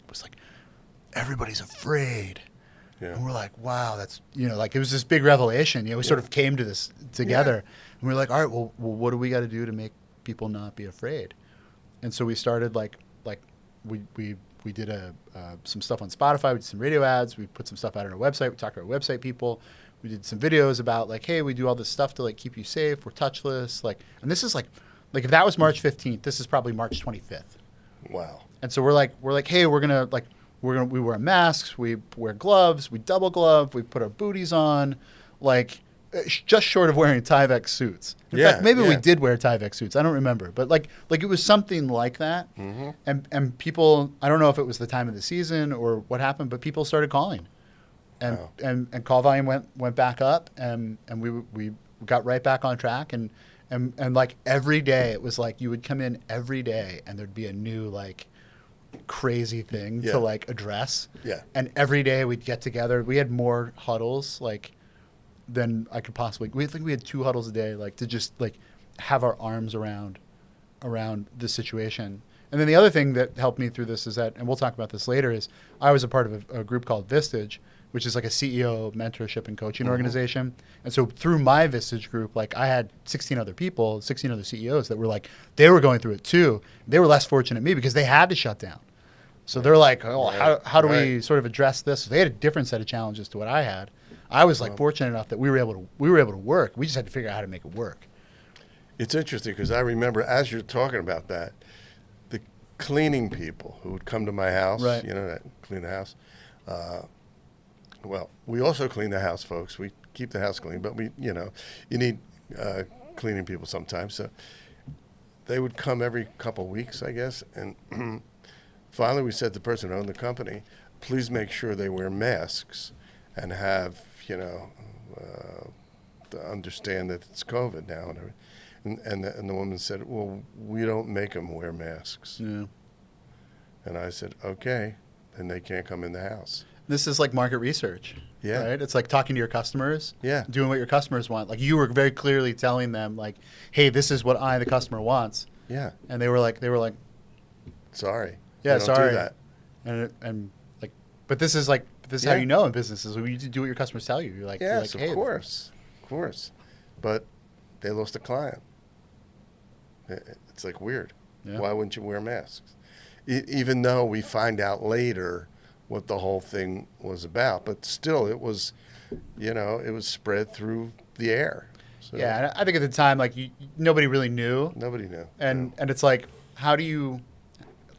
everybody's afraid. Yeah. And we're like, wow, that's, like it was this big revelation. We sort of came to this together. And we were like, all right, well, what do we got to do to make people not be afraid? And so we started we did some stuff on Spotify. We did some radio ads. We put some stuff out on our website. We talked to our website people. We did some videos about like, hey, we do all this stuff to like keep you safe. We're touchless. And this is like if that was March 15th, this is probably March 25th. Wow. And so we're like, hey, we wear masks. We wear gloves. We double glove. We put our booties on, like just short of wearing Tyvek suits. In fact, maybe we did wear Tyvek suits. I don't remember, but like it was something like that. Mm-hmm. And people, I don't know if it was the time of the season or what happened, but people started calling, and and call volume went back up, and we got right back on track, and like every day it was like you would come in every day and there'd be a new like crazy thing to like address. Yeah. And every day we'd get together. We had more huddles like than I could possibly. We think we had 2 huddles a day, like to just like have our arms around this situation. And then the other thing that helped me through this is that, and we'll talk about this later, is I was a part of a group called Vistage, which is like a CEO mentorship and coaching organization. And so through my Vistage group, like I had 16 other CEOs that were like, they were going through it too. They were less fortunate than me because they had to shut down. So they're like, oh, how do we sort of address this? So they had a different set of challenges to what I had. I was like fortunate enough that we were able to work. We just had to figure out how to make it work. It's interesting because I remember as you're talking about that, the cleaning people who would come to my house, Right. That clean the house. Well, we also clean the house, folks. We keep the house clean, but you need cleaning people sometimes. So they would come every couple of weeks, I guess. And finally we said to the person who owned the company, please make sure they wear masks and have, to understand that it's COVID now. And the woman said, well, we don't make them wear masks. Yeah. And I said, okay, then they can't come in the house. This is like market research. Yeah. Right? It's like talking to your customers. Yeah. Doing what your customers want. Like you were very clearly telling them like, hey, this is what the customer wants. Yeah. And they were like, Sorry. yeah, We don't sorry. do that. And like, but this is how you know in businesses. You do what your customers tell you. You're like, Yes, hey, of course. But they lost a client. It's like weird. Yeah. Why wouldn't you wear masks? Even though we find out later what the whole thing was about, but still it was spread through the air. So Yeah, and I think at the time, like nobody really knew. nobody knew. And it's like, how do you,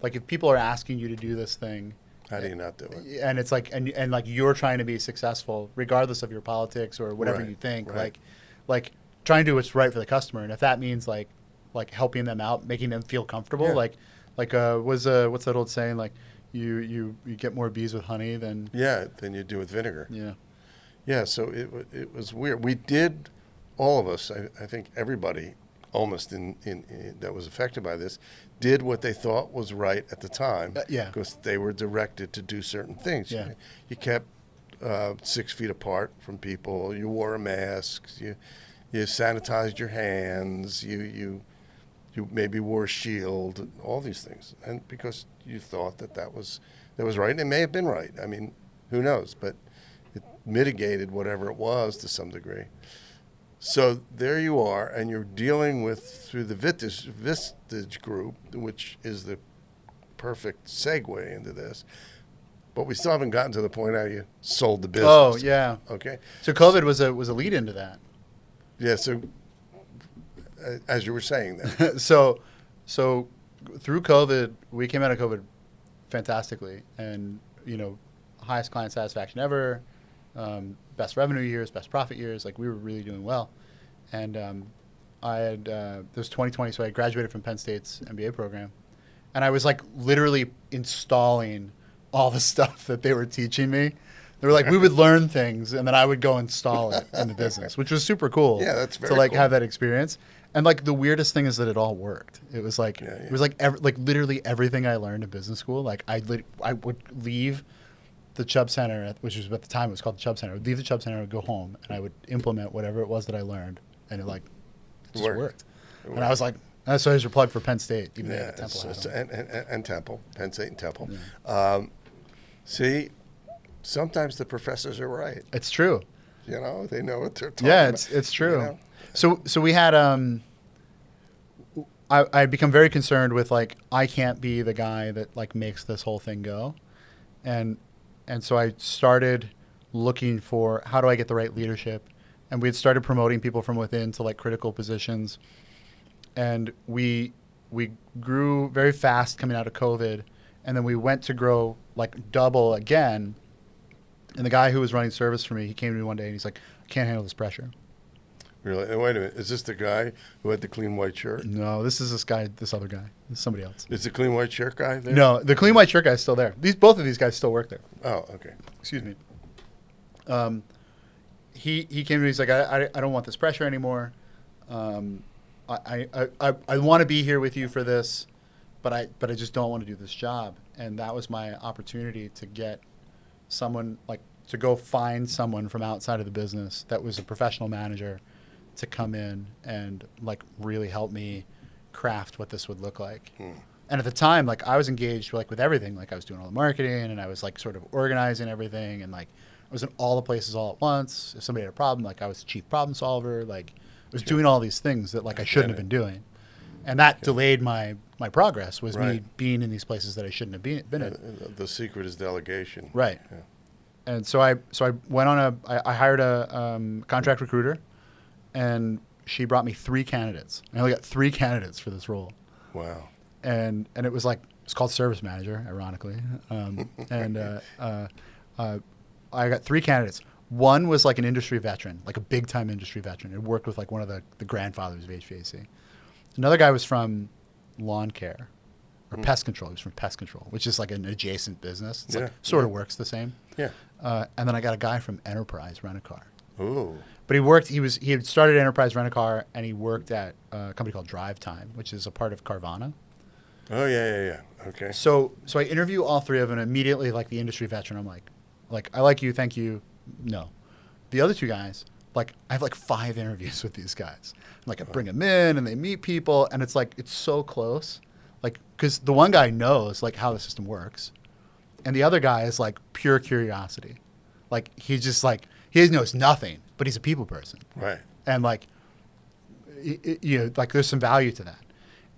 like if people are asking you to do this thing, How do you not do it? and it's like, and like you're trying to be successful regardless of your politics or whatever Right, you think, right. like trying to do what's right for the customer. And if that means like helping them out, making them feel comfortable, Yeah. what's that old saying? Like you get more bees with honey than, Yeah, than you do with vinegar. yeah. Yeah, so it was weird. We did, all of us, I think everybody almost that was affected by this, did what they thought was right at the time. Yeah. Because they were directed to do certain things. Yeah. You kept 6 feet apart from people. You wore a mask. You sanitized your hands. You maybe wore a shield. All these things, and because you thought that was right, and it may have been right. I mean, who knows? But it mitigated whatever it was to some degree. So there you are, and you're dealing with, through the Vistage Group, which is the perfect segue into this. But we still haven't gotten to the point how you sold the business. Oh, yeah. Okay. So COVID was a lead into that. Yeah. So as you were saying that. So through COVID, we came out of COVID fantastically, and highest client satisfaction ever, best revenue years, best profit years. Like, we were really doing well. And I had this was 2020, so I graduated from Penn State's MBA program, and I was like literally installing all the stuff that they were teaching me. They were like, we would learn things, and then I would go install it in the business, which was super cool. Yeah, that's very to like cool. have that experience. And like the weirdest thing is that it all worked. It was like it was like literally everything I learned in business school. Like I would leave the Chubb Center, which was at the time it was called the Chubb Center. I would leave the Chubb Center, I would go home, and I would implement whatever it was that I learned, and it just worked. And I was like, that's always your plug for Penn State, even though Yeah, Temple and Temple, Penn State and Temple. Yeah. See, sometimes the professors are right. It's true. They know what they're talking Yeah, about. it's true. So we had I become very concerned with like I can't be the guy that like makes this whole thing go, and so I started looking for how do I get the right leadership, and we had started promoting people from within to like critical positions, and we grew very fast coming out of COVID, and then we went to grow like double again, and the guy who was running service for me, he came to me one day and he's like, I can't handle this pressure. Really? And wait a minute. Is this the guy who had the clean white shirt? No, this is this other guy. This is somebody else. Is the clean white shirt guy there? No, the clean white shirt guy is still there. Both of these guys still work there. Oh, okay. Excuse me. He came to me. He's like, I don't want this pressure anymore. I want to be here with you for this, but I just don't want to do this job. And that was my opportunity to get someone to go find someone from outside of the business that was a professional manager to come in and like really help me craft what this would look like. And at the time, like I was engaged with everything. Like I was doing all the marketing and I was like sort of organizing everything, and like I was in all the places all at once. If somebody had a problem, like I was the chief problem solver. Like I was doing all these things that like I shouldn't have been doing. And that delayed my progress, was me being in these places that I shouldn't have been in. The secret is delegation. Right. Yeah. And so I went on I hired a contract recruiter, and she brought me 3 candidates. I only got 3 candidates for this role. Wow. And it was it's called service manager, ironically. I got 3 candidates. One was like an industry veteran, like a big time industry veteran. Had worked with like one of the grandfathers of HVAC. Another guy was from lawn care or pest control. He was from pest control, which is like an adjacent business. It's like sort of works the same. Yeah. And then I got a guy from Enterprise Rent-A-Car. Ooh. But he had started Enterprise Rent-A-Car, and he worked at a company called Drive Time, which is a part of Carvana. Oh, yeah. Okay. So I interview all 3 of them, and immediately, like the industry veteran, I'm like, I like you, thank you, no. The other 2 guys, like I have like 5 interviews with these guys. Like I bring them in, and they meet people, and it's like, it's so close. Like, because the one guy knows like how the system works, and the other guy is like pure curiosity. Like he's just like, he knows nothing, but he's a people person. Right. And like, like there's some value to that.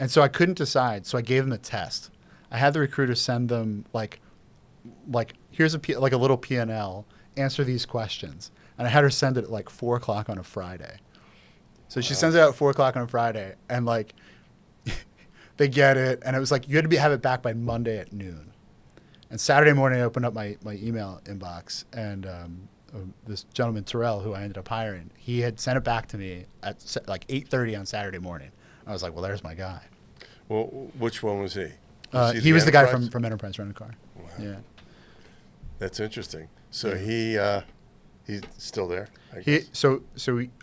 And so I couldn't decide. So I gave them the test. I had the recruiter send them like here's a little P&L, answer these questions. And I had her send it at like 4:00 on a Friday. So she sends it out at 4:00 on a Friday, and like they get it. And it was like, you had to have it back by Monday at noon. And Saturday morning I opened up my email inbox, and this gentleman, Terrell, who I ended up hiring, he had sent it back to me at like 8:30 on Saturday morning. I was like, well, there's my guy. Well, which one was he? He was the guy from Enterprise Rent-A-Car. Wow. Yeah. That's interesting. So he He's still there, I He guess.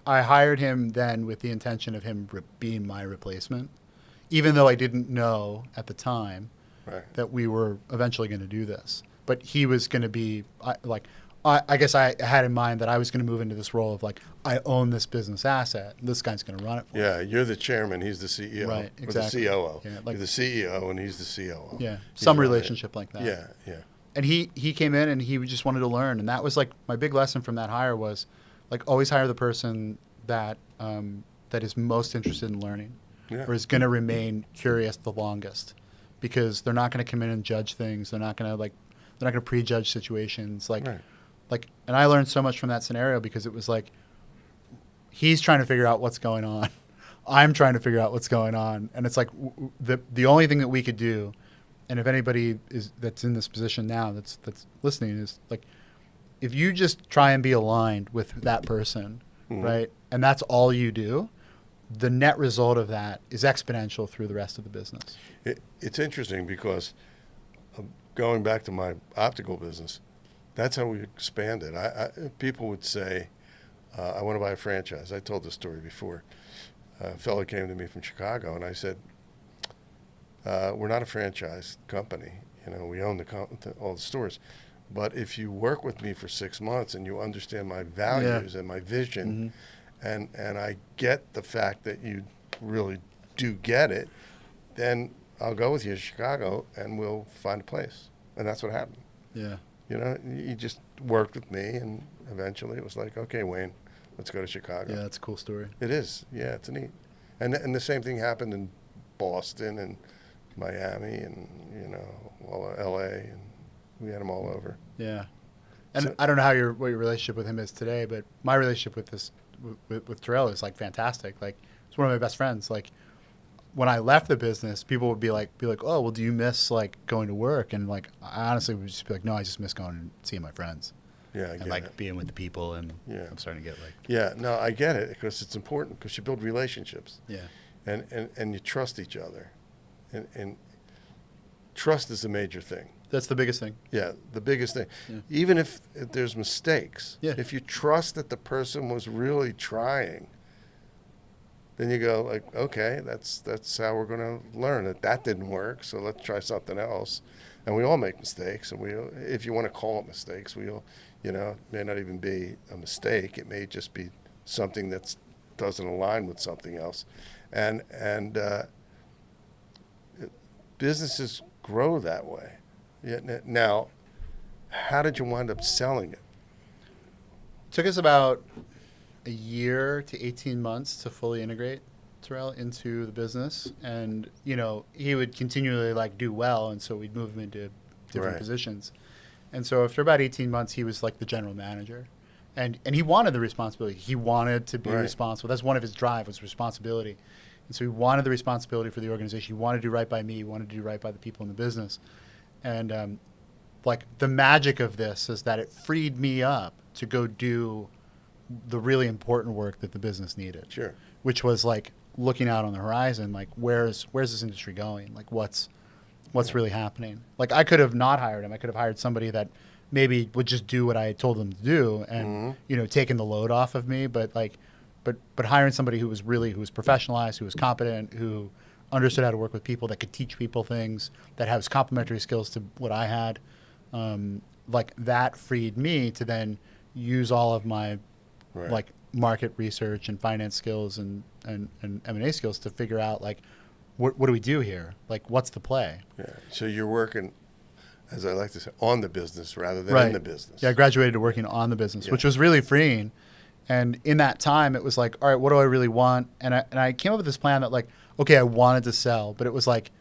I hired him then with the intention of him being my replacement, even though I didn't know at the time Right. that we were eventually going to do this. But he was going to be I guess I had in mind that I was going to move into this role of like, I own this business asset. This guy's going to run it for me. Yeah, you're the chairman. He's the CEO. Right, Or exactly. the COO. Yeah, like- you're the CEO, and he's the COO. Yeah, He's some running it. relationship like that. Yeah, yeah. And he came in and he just wanted to learn. And that was like my big lesson from that hire was like, always hire the person that that is most interested in learning Yeah. or is going to remain curious the longest, because they're not going to come in and judge things. They're not going to prejudge situations. Right. And I learned so much from that scenario, because it was like, he's trying to figure out what's going on. I'm trying to figure out what's going on. And it's like the only thing that we could do, and if anybody that's in this position now that's listening, is like, if you just try and be aligned with that person, right, and that's all you do, the net result of that is exponential through the rest of the business. It's interesting because going back to my optical business, that's how we expanded. People would say, I want to buy a franchise. I told this story before. A fellow came to me from Chicago, and I said, we're not a franchise company. We own all the stores. But if you work with me for 6 months and you understand my values and my vision, and I get the fact that you really do get it, then I'll go with you to Chicago and we'll find a place. And that's what happened. Yeah. He just worked with me, and eventually it was like, okay, Wayne, let's go to Chicago. Yeah, that's a cool story. It is. Yeah, it's neat. And the same thing happened in Boston and Miami and, L.A., and we had them all over. Yeah. And So- I don't know what your relationship with him is today, but my relationship with Terrell is like fantastic. Like, he's one of my best friends. Like, when I left the business, people would be like, oh, well, do you miss like going to work? And like, I honestly would just be like, no, I just miss going and seeing my friends Yeah, I and get like it. being with the people. And Yeah. I'm starting to get like, Yeah, no, I get it, because it's important, because you build relationships. yeah, And you trust each other. And trust is a major thing. that's the biggest thing. Yeah, the biggest thing. Yeah. Even if there's mistakes, Yeah. if you trust that the person was really trying, then you go like, okay, that's how we're going to learn that didn't work, so let's try something else. And we all make mistakes, and if you want to call it mistakes, it may not even be a mistake. It may just be something that doesn't align with something else. And businesses grow that way. Yeah, now, how did you wind up selling it? Took us about a year to 18 months to fully integrate Terrell into the business. And, he would continually like do well. And so we'd move him into different Right. positions. And so after about 18 months, he was like the general manager. And he wanted the responsibility. He wanted to be Right. responsible. That's one of his drive, was responsibility. And so he wanted the responsibility for the organization. He wanted to do right by me. He wanted to do right by the people in the business. And like, the magic of this is that it freed me up to go do the really important work that the business needed. Sure. Which was like looking out on the horizon, like where's this industry going? Like what's really happening? Like, I could have not hired him. I could have hired somebody that maybe would just do what I told them to do and taken the load off of me. But hiring somebody who was professionalized, who was competent, who understood how to work with people, that could teach people things, that has complementary skills to what I had, like that freed me to then use all of my Right. like market research and finance skills and M&A skills to figure out like what do we do here? Like, what's the play? Yeah. So you're working, as I like to say, on the business rather than in the business. Yeah, I graduated to working on the business, Yeah. which was really freeing. And in that time, it was like, all right, what do I really want? And I came up with this plan that like, okay, I wanted to sell, but it was like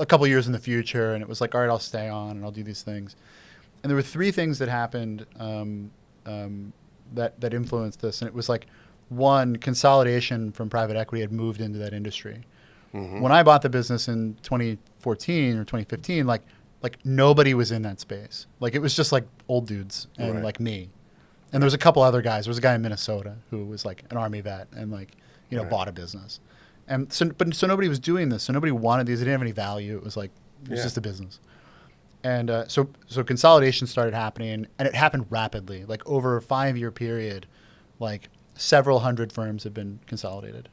a couple years in the future, and it was like, all right, I'll stay on and I'll do these things. And there were three things that happened that influenced this, and it was like, one, consolidation from private equity had moved into that industry. Mm-hmm. When I bought the business in 2014 or 2015, like nobody was in that space. Like, it was just like old dudes and Right. like me. And there was a couple other guys. There was a guy in Minnesota who was like an Army vet and like, Right. bought a business. And so nobody was doing this. So nobody wanted these. They didn't have any value. It was like, it was Yeah. just a business. And so consolidation started happening, and it happened rapidly. Like over a 5-year period, like several hundred firms have been consolidated.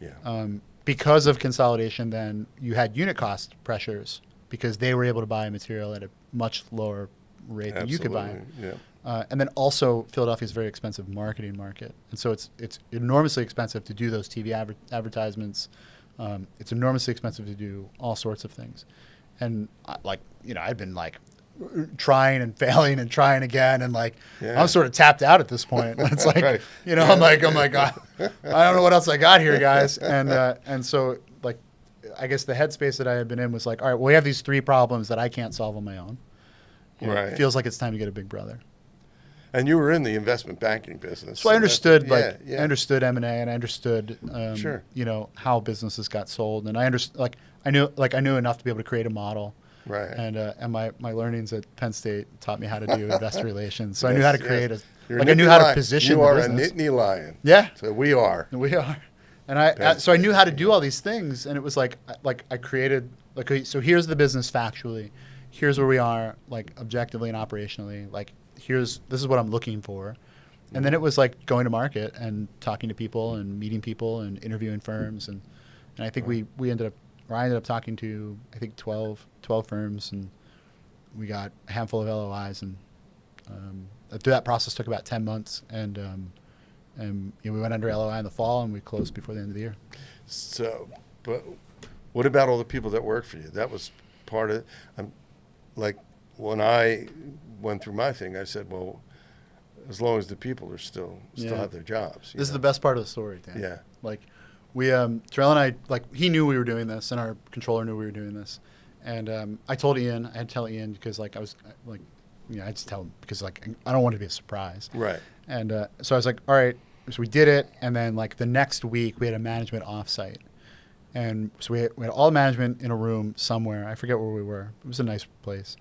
Yeah. Because of consolidation, then you had unit cost pressures because they were able to buy material at a much lower rate than you could buy. Yeah. And then also Philadelphia is a very expensive marketing market, and so it's enormously expensive to do those TV advertisements. It's enormously expensive to do all sorts of things, and I've been like trying and failing and trying again, and like I'm sort of tapped out at this point. It's like Right. I'm like I don't know what else I got here, guys, and so like I guess the headspace that I had been in was like, all right, well, we have these 3 problems that I can't solve on my own. Right. It feels like it's time to get a big brother. And you were in the investment banking business. So I understood, I understood M&A, and I understood, Sure. how businesses got sold, and I understood, I knew enough to be able to create a model. Right. And my learnings at Penn State taught me how to do investor relations. So I Yes, knew how to yes. create You're I knew how to Nittany position You the are business. a Nittany lion. Yeah. So we are. We are. And so I knew how to do all these things, and it was like I created, so here's the business factually. Here's where we are, like objectively and operationally. Like this is what I'm looking for. And then it was like going to market and talking to people and meeting people and interviewing firms. And I think I ended up talking to, I think 12 firms, and we got a handful of LOIs. And through that process took about 10 months. And we went under LOI in the fall, and we closed before the end of the year. So, but what about all the people that work for you? That was part of it. Like when I went through my thing, I said, well, as long as the people are still have their jobs. This is the best part of the story, Dan. Yeah. Like we, Terrell and I, like he knew we were doing this, and our controller knew we were doing this. And I told Ian, I had to tell Ian because like I was like, I just tell him because like I don't want it to be a surprise. Right. And so I was like, all right. So we did it, and then like the next week we had a management offsite. And so we had all the management in a room somewhere. I forget where we were. It was a nice place.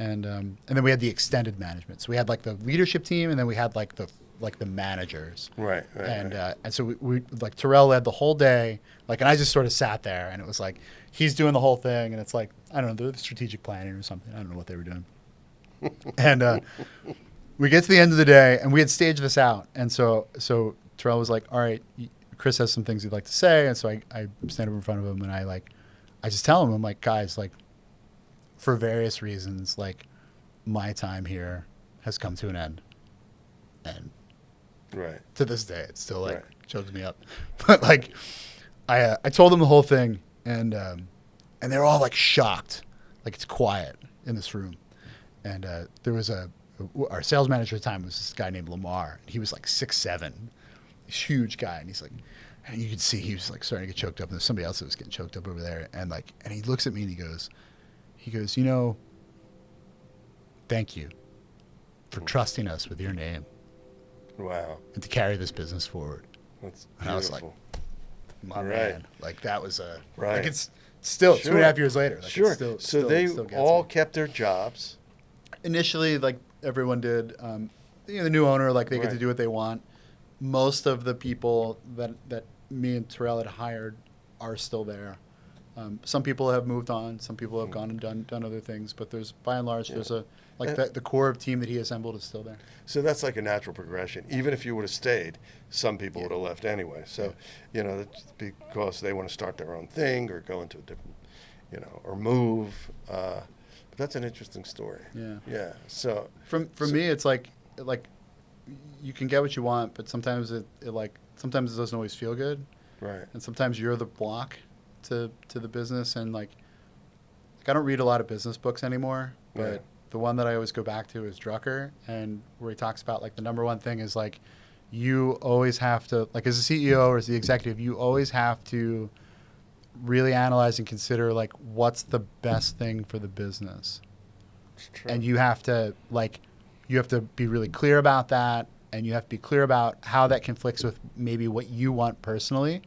And then we had the extended management. So we had like the leadership team, and then we had like the managers. Right. And so we like Terrell led the whole day. Like, and I just sort of sat there, and it was like he's doing the whole thing, and it's like I don't know, the strategic planning or something. I don't know what they were doing. And we get to the end of the day, and we had staged this out. And so Terrell was like, all right, Chris has some things he'd like to say. And so I stand up in front of him, and I just tell him, I'm like, guys, like, for various reasons, like, my time here has come to an end. And Right. to this day, it still, like, chokes me up. But, like, I told them the whole thing, and they're all, like, shocked. Like, it's quiet in this room. And there was our sales manager at the time was this guy named Lamar. He was, like, 6'7", this huge guy, and he's like, and you could see he was like starting to get choked up, and there's somebody else that was getting choked up over there, and he looks at me and he goes, thank you for trusting us with your name. Wow. And to carry this business forward. That's And I was like, beautiful. my Right. man, like that was Right. like it's still Sure. 2.5 years later. Like Sure. It's still, So still, they it still gets all me. kept their jobs. Initially, like everyone did, the new owner, like they get to Right. do what they want. Most of the people that me and Terrell had hired are still there. Some people have moved on. Some people have gone and done other things. But there's, by and large, there's the core of team that he assembled is still there. So that's like a natural progression. Even if you would have stayed, some people would have left anyway. So, that's because they want to start their own thing or go into a different, or move. But that's an interesting story. Yeah. Yeah. So For me, it's like you can get what you want, but sometimes sometimes it doesn't always feel good, right. and sometimes you're the block to the business. And like I don't read a lot of business books anymore, but Right. the one that I always go back to is Drucker, and where he talks about like the number one thing is like you always have to, like as a CEO or as the executive, you always have to really analyze and consider like what's the best thing for the business. It's true. And you have to be really clear about that, and you have to be clear about how that conflicts with maybe what you want personally,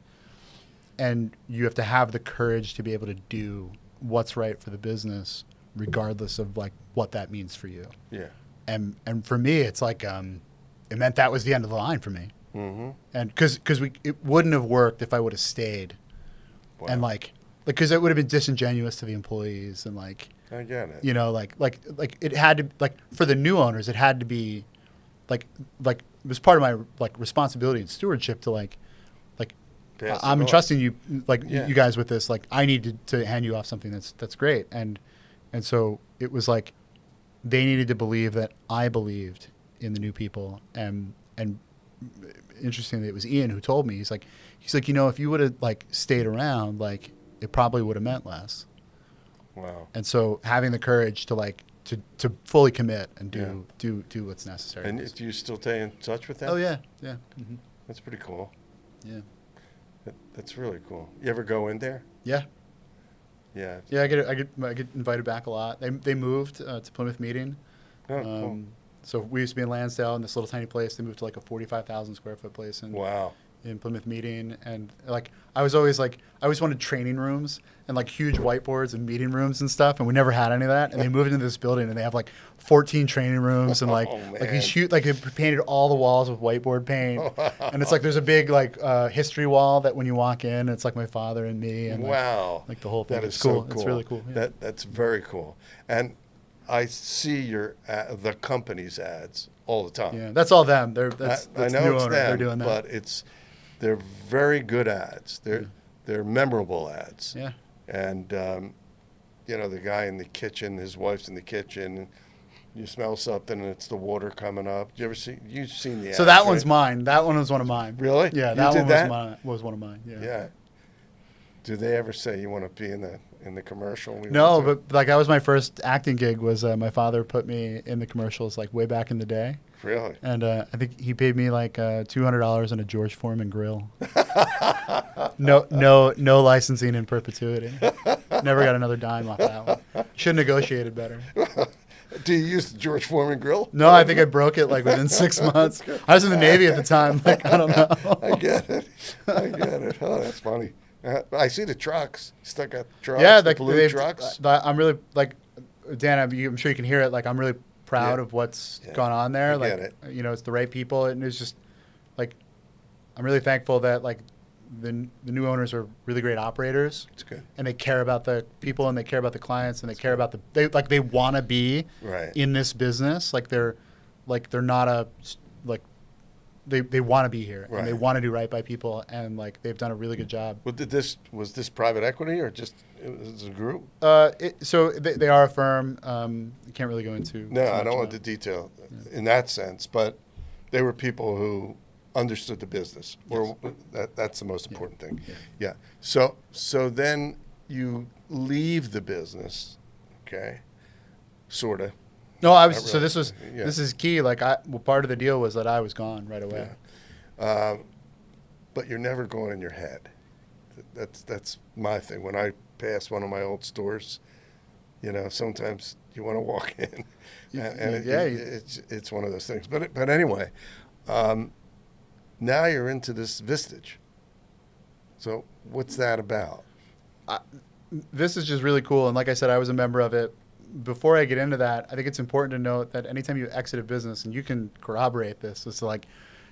and you have to have the courage to be able to do what's right for the business regardless of like what that means for you. Yeah. And for me, it's like it meant that was the end of the line for me. Mm-hmm. And because it wouldn't have worked if I would have stayed. Wow. And because it would have been disingenuous to the employees, and like I get it. You know, like it had to, like, for the new owners, it had to be like it was part of my like responsibility and stewardship to like Pass it I'm on. entrusting you, like, Yeah. you guys with this. Like, I need to hand you off something that's great. And so it was like they needed to believe that I believed in the new people. And interestingly, it was Ian who told me, he's like, you know, if you would have like stayed around, like it probably would have meant less. Wow. And so having the courage to like to fully commit and do what's necessary. And do you still stay in touch with them? Oh yeah, yeah, mm-hmm. That's pretty cool. Yeah, That's really cool. You ever go in there? yeah. Yeah. Yeah, I get invited back a lot. They moved to Plymouth Meeting. Oh, cool. So we used to be in Lansdale in this little tiny place. They moved to like a 45,000 square foot place Wow. in Plymouth Meeting. And like I always wanted training rooms and like huge whiteboards and meeting rooms and stuff. And we never had any of that. And they moved into this building and they have like 14 training rooms and like these huge, like they painted all the walls with whiteboard paint. And it's like there's a big like history wall that when you walk in, it's like my father and me and Wow. like the whole thing. That is It's cool. so cool. It's really cool. Yeah. That's very cool. And I see the company's ads all the time. Yeah, that's all them. That's I the know new it's owner. them, They're doing that. but they're very good ads. They're memorable ads. Yeah. And you know, the guy in the kitchen, his wife's in the kitchen. You smell something and it's the water coming up. You've seen the ads, So that right? one's mine. That one was one of mine. Really? Yeah, You that did one that? was one of mine. Yeah. Yeah. Do they ever say you want to be in the commercial? we No, went to? but like that was my first acting gig. Was my father put me in the commercials like way back in the day, Really? and I think he paid me like $200 on a George Foreman grill. No licensing in perpetuity. Never got another dime off that one. Should have negotiated better. Do you use the George Foreman grill? No, I think I broke it like within 6 months. I was in the Navy at the time. Like I don't know. I get it. Oh, that's funny. I see the trucks. Still got trucks. Yeah, the like blue trucks. I'm really like Dan. I'm sure you can hear it. Like I'm really proud Yeah. of what's Yeah. gone on there. I Like get it. you know, it's the right people, and it's just like I'm really thankful that like the new owners are really great operators, It's good. and they care about the people, and they care about the clients, and they care about they want to be Right. in this business. Like they're not a like. They want to be here, and they Right. want to do right by people, and like they've done a really good job. Well, was this private equity or just it was a group? So they are a firm. You can't really go into. No, too I much don't want about the detail in that sense, but they were people who understood the business. Or that's the most important thing. Yeah. So then you leave the business, okay? Sort of. No, I was. Not So really. this is key. Like part of the deal was that I was gone right away. But you're never going in your head. That's my thing. When I pass one of my old stores, you know, sometimes you want to walk in, and it's one of those things. But anyway, now you're into this Vistage. So what's that about? This is just really cool. And like I said, I was a member of it. Before I get into that, I think it's important to note that anytime you exit a business, and you can corroborate this, it's like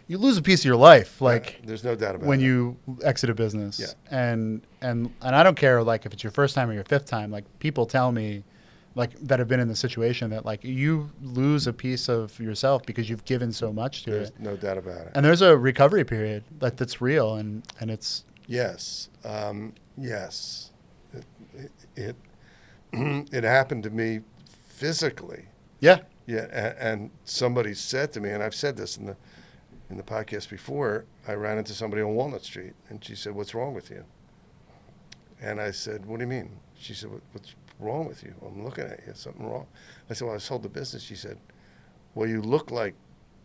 you lose a piece of your life. Like There's no doubt about when it. you exit a business. Yeah. And I don't care like if it's your first time or your fifth time. Like people tell me, like that have been in the situation that like you lose a piece of yourself because you've given so much to There's it. no doubt about it. And there's a recovery period that's real, and it's Yes, yes. It happened to me physically. yeah. Yeah, and somebody said to me, and I've said this in the podcast before. I ran into somebody on Walnut Street, and she said, "What's wrong with you?" And I said, "What do you mean?" She said, "What's wrong with you? I'm looking at you. Something wrong." I said, "Well, I sold the business." She said, "Well, you look like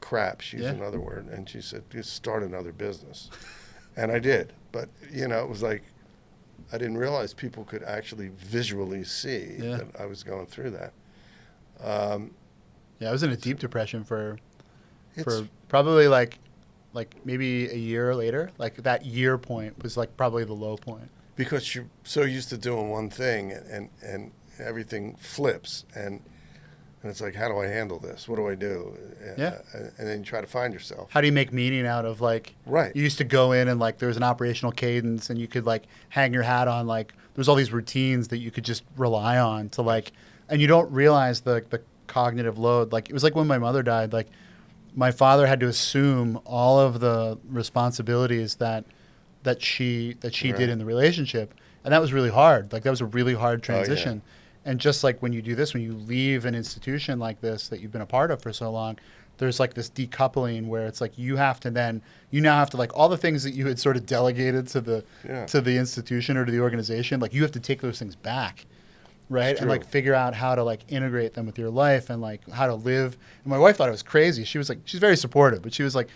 crap." She used Yeah. another word, and she said, "Just start another business." And I did, but you know, it was like I didn't realize people could actually visually see Yeah. that I was going through that. Yeah, I was in a deep depression for It's- probably like maybe a year later. Like that year point was like probably the low point. Because you're so used to doing one thing and everything flips and it's like, how do I handle this? What do I do? Yeah. And then you try to find yourself. How do you make meaning out of like Right. you used to go in and like there was an operational cadence and you could like hang your hat on like there's all these routines that you could just rely on to like and you don't realize the cognitive load. Like, it was like when my mother died, like my father had to assume all of the responsibilities that she did in the relationship. And that was really hard. Like, that was a really hard transition. And just like when you do this, when you leave an institution like this that you've been a part of for so long, there's like this decoupling where it's like you now have to like all the things that you had sort of delegated to the institution or to the organization, like you have to take those things back, right? And like figure out how to like integrate them with your life and like how to live. And my wife thought it was crazy. She was like, she's very supportive, but she's like,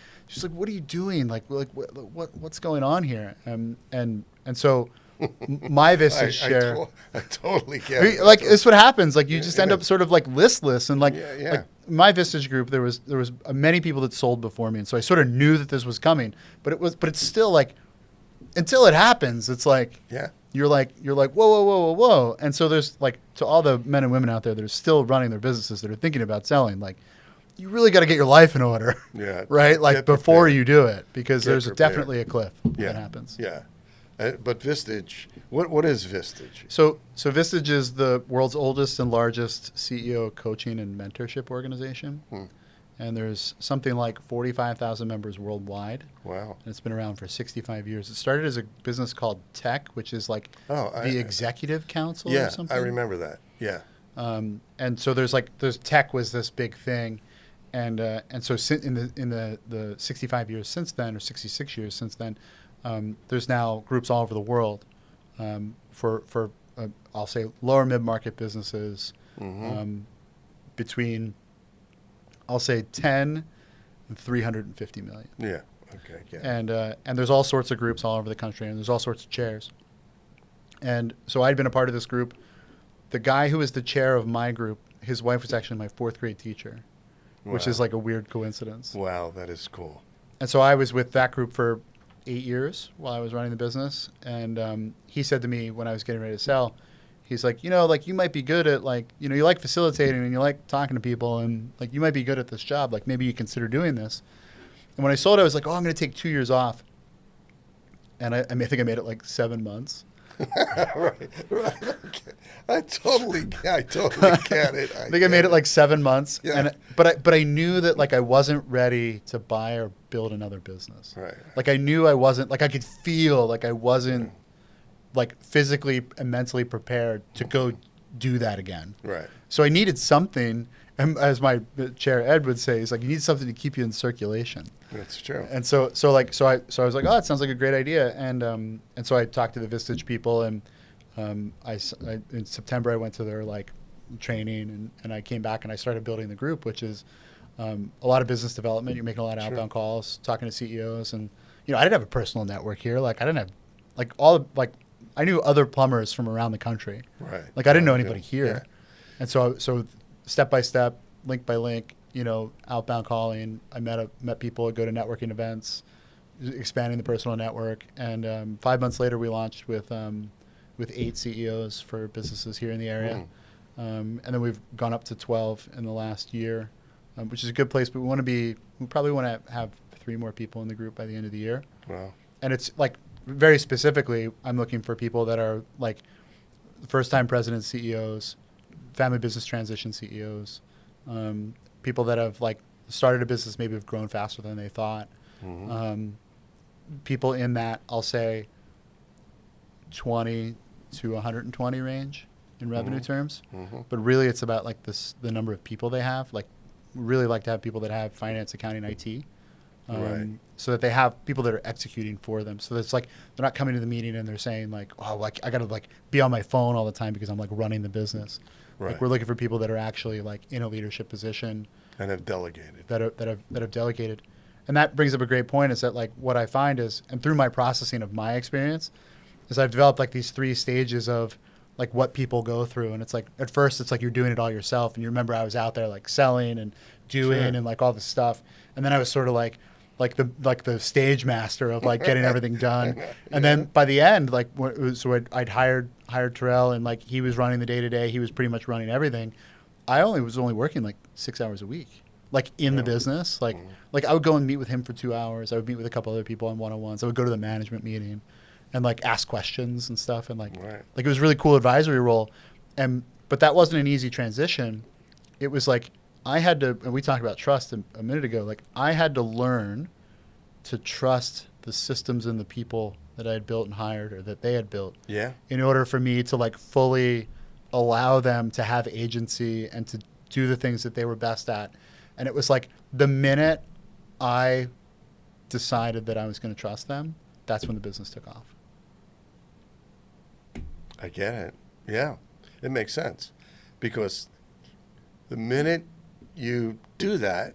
what are you doing? Like what's going on here? And so my Vistage share. I totally get it. Like, it's what happens. Like, you just end up sort of like listless, and like my Vistage group, there was many people that sold before me, and so I sort of knew that this was coming. But it's still like, until it happens, it's like you're like whoa, and so there's like, to all the men and women out there that are still running their businesses that are thinking about selling, like, you really got to get your life in order, right? Like, before you do it, because there's definitely a cliff that happens. But Vistage, what is Vistage? So Vistage is the world's oldest and largest CEO coaching and mentorship organization. And there's something like 45,000 members worldwide. Wow. And it's been around for 65 years. It started as a business called Tech, which is like the executive council or something. I remember that. Yeah. And so there's Tech was this big thing. And so in the 65 years since then, or 66 years since then, there's now groups all over the world for I'll say lower mid-market businesses between, I'll say, 10 and 350 million. Yeah. Okay. Yeah. And there's all sorts of groups all over the country, and there's all sorts of chairs. And so I'd been a part of this group. The guy who was the chair of my group, his wife was actually my fourth grade teacher, which is like a weird coincidence. Wow, that is cool. And so I was with that group for 8 years while I was running the business. And he said to me when I was getting ready to sell, he's like, like, you might be good at, like, you like facilitating and you like talking to people, and like, you might be good at this job. Like, maybe you consider doing this. And when I sold, I was like, I'm going to take 2 years off. And I think I made it like 7 months. Right. Okay. I totally get it. I think I made it like 7 months. Yeah. But I knew that, like, I wasn't ready to buy or build another business. Right. Like, I knew I wasn't, like, I could feel like I wasn't like physically and mentally prepared to go do that again. Right. So I needed something, and as my chair Ed would say, he's like, you need something to keep you in circulation. That's true. And so I was like, it sounds like a great idea, and so I talked to the Vistage people, and I in September I went to their like training, and I came back and I started building the group, which is a lot of business development. You're making a lot of outbound calls, talking to CEOs, and I didn't have a personal network here. Like, I didn't have I knew other plumbers from around the country. Right. Like, I didn't know anybody here. Yeah. And so step by step, link by link, outbound calling. I met people, go to networking events, expanding the personal network. And 5 months later, we launched with 8 CEOs for businesses here in the area. And then we've gone up to 12 in the last year, which is a good place. But we probably want to have 3 more people in the group by the end of the year. Wow. And it's like, very specifically, I'm looking for people that are like first-time president CEOs, family business transition CEOs, people that have like started a business, maybe have grown faster than they thought. People in that, I'll say, 20 to 120 range in revenue terms. But really, it's about like the number of people they have. Like, we really like to have people that have finance, accounting, IT. So that they have people that are executing for them. So it's like they're not coming to the meeting and they're saying like, like, I got to like be on my phone all the time because I'm like running the business. Right. Like, we're looking for people that are actually like in a leadership position and have delegated. That have delegated. And that brings up a great point, is that like what I find is, and through my processing of my experience, is I've developed like these 3 stages of like what people go through. And it's like, at first it's like you're doing it all yourself. And you remember I was out there like selling and doing and like all this stuff. And then I was sort of like the stage master of like getting everything done. And then by the end, like, so I'd hired Terrell, and like he was running the day to day. He was pretty much running everything. I was only working like 6 hours a week, like in the business. Like I would go and meet with him for 2 hours. I would meet with a couple other people on one-on-ones. I would go to the management meeting and like ask questions and stuff. And like it was a really cool advisory role. But But that wasn't an easy transition. It was like I had to, and we talked about trust a minute ago, like I had to learn to trust the systems and the people that I had built and hired or that they had built Yeah. in order for me to like fully allow them to have agency and to do the things that they were best at. And it was like the minute I decided that I was going to trust them, that's when the business took off. I get it. Yeah. It makes sense. Because the minute you do that,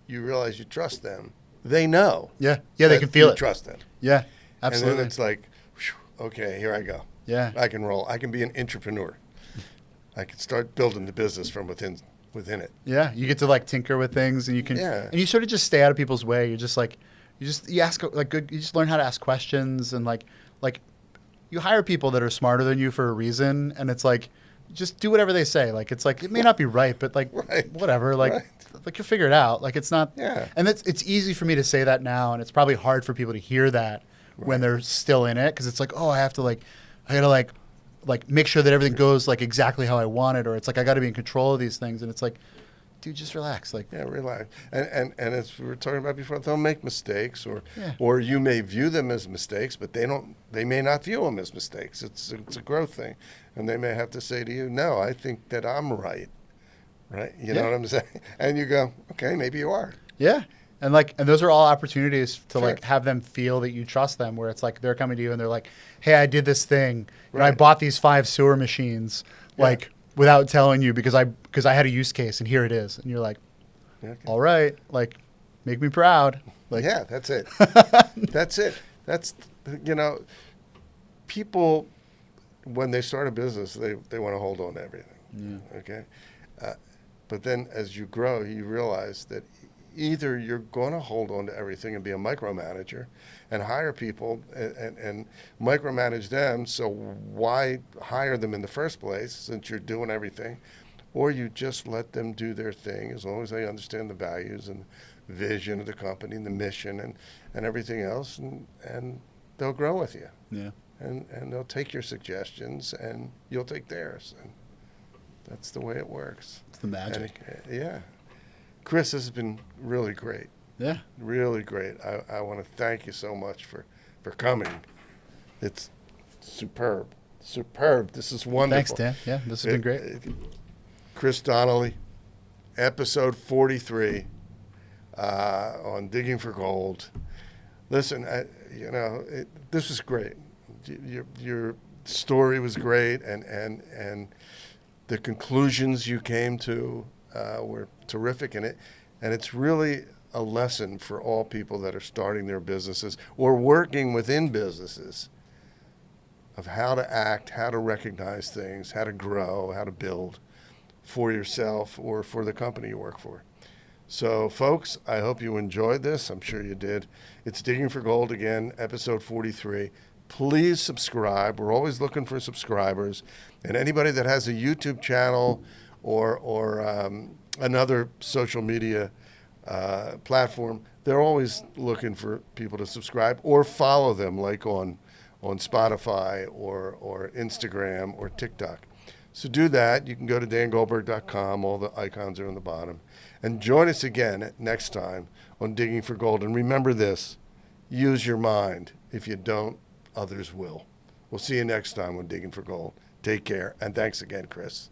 you realize you trust them. They know. Yeah. Yeah, they can feel you it. trust them. Yeah, absolutely. And then it's like, whew, okay, here I go. Yeah. I can roll. I can be an entrepreneur. I can start building the business from within it. Yeah, you get to like tinker with things, and you can, and you sort of just stay out of people's way. You're just like, you ask like good. You just learn how to ask questions, and like you hire people that are smarter than you for a reason, and it's like, just do whatever they say. Like it's like it may not be right, but like whatever. Like like you'll figure it out. Like it's not. Yeah. And it's easy for me to say that now, and it's probably hard for people to hear that when they're still in it, because it's like, oh, I gotta make sure that everything goes like exactly how I want it, or it's like I got to be in control of these things, and it's like, dude, just relax. Like, yeah, relax. And as we were talking about before, they'll make mistakes, or you may view them as mistakes, but they may not view them as mistakes. It's a growth thing, and they may have to say to you, no, I think that I'm right. You know what I'm saying? And you go, okay, maybe you are. Yeah. And those are all opportunities to like have them feel that you trust them, where it's like they're coming to you and they're like, hey, I did this thing. And I bought these 5 sewer machines, like without telling you because I had a use case and here it is. And you're like, all right, like make me proud. Like, yeah, that's it. That's it. That's, people, when they start a business, they want to hold on to everything. Yeah. Okay. But then as you grow, you realize that either you're going to hold on to everything and be a micromanager and hire people and micromanage them, so why hire them in the first place since you're doing everything? Or you just let them do their thing as long as they understand the values and vision of the company and the mission and everything else, and they'll grow with you. Yeah. And they'll take your suggestions and you'll take theirs. And that's the way it works. It's the magic. Yeah. Chris, this has been really great. Yeah. Really great. I want to thank you so much for coming. It's superb. Superb. This is wonderful. Thanks, Dan. Yeah, this has been great. Chris Donnelly, episode 43 on Digging for Gold. Listen, this was great. Your story was great, and the conclusions you came to were terrific in it, and it's really a lesson for all people that are starting their businesses or working within businesses of how to act, how to recognize things, how to grow, how to build for yourself or for the company you work for. So, folks, I hope you enjoyed this. I'm sure you did. It's Digging for Gold again, episode 43. Please subscribe. We're always looking for subscribers. And anybody that has a YouTube channel or another social media platform, they're always looking for people to subscribe or follow them, like on Spotify or Instagram or TikTok. So do that. You can go to dangoldberg.com. All the icons are on the bottom. And join us again next time on Digging for Gold. And remember this, use your mind. If you don't, others will. We'll see you next time on Digging for Gold. Take care. And thanks again, Chris.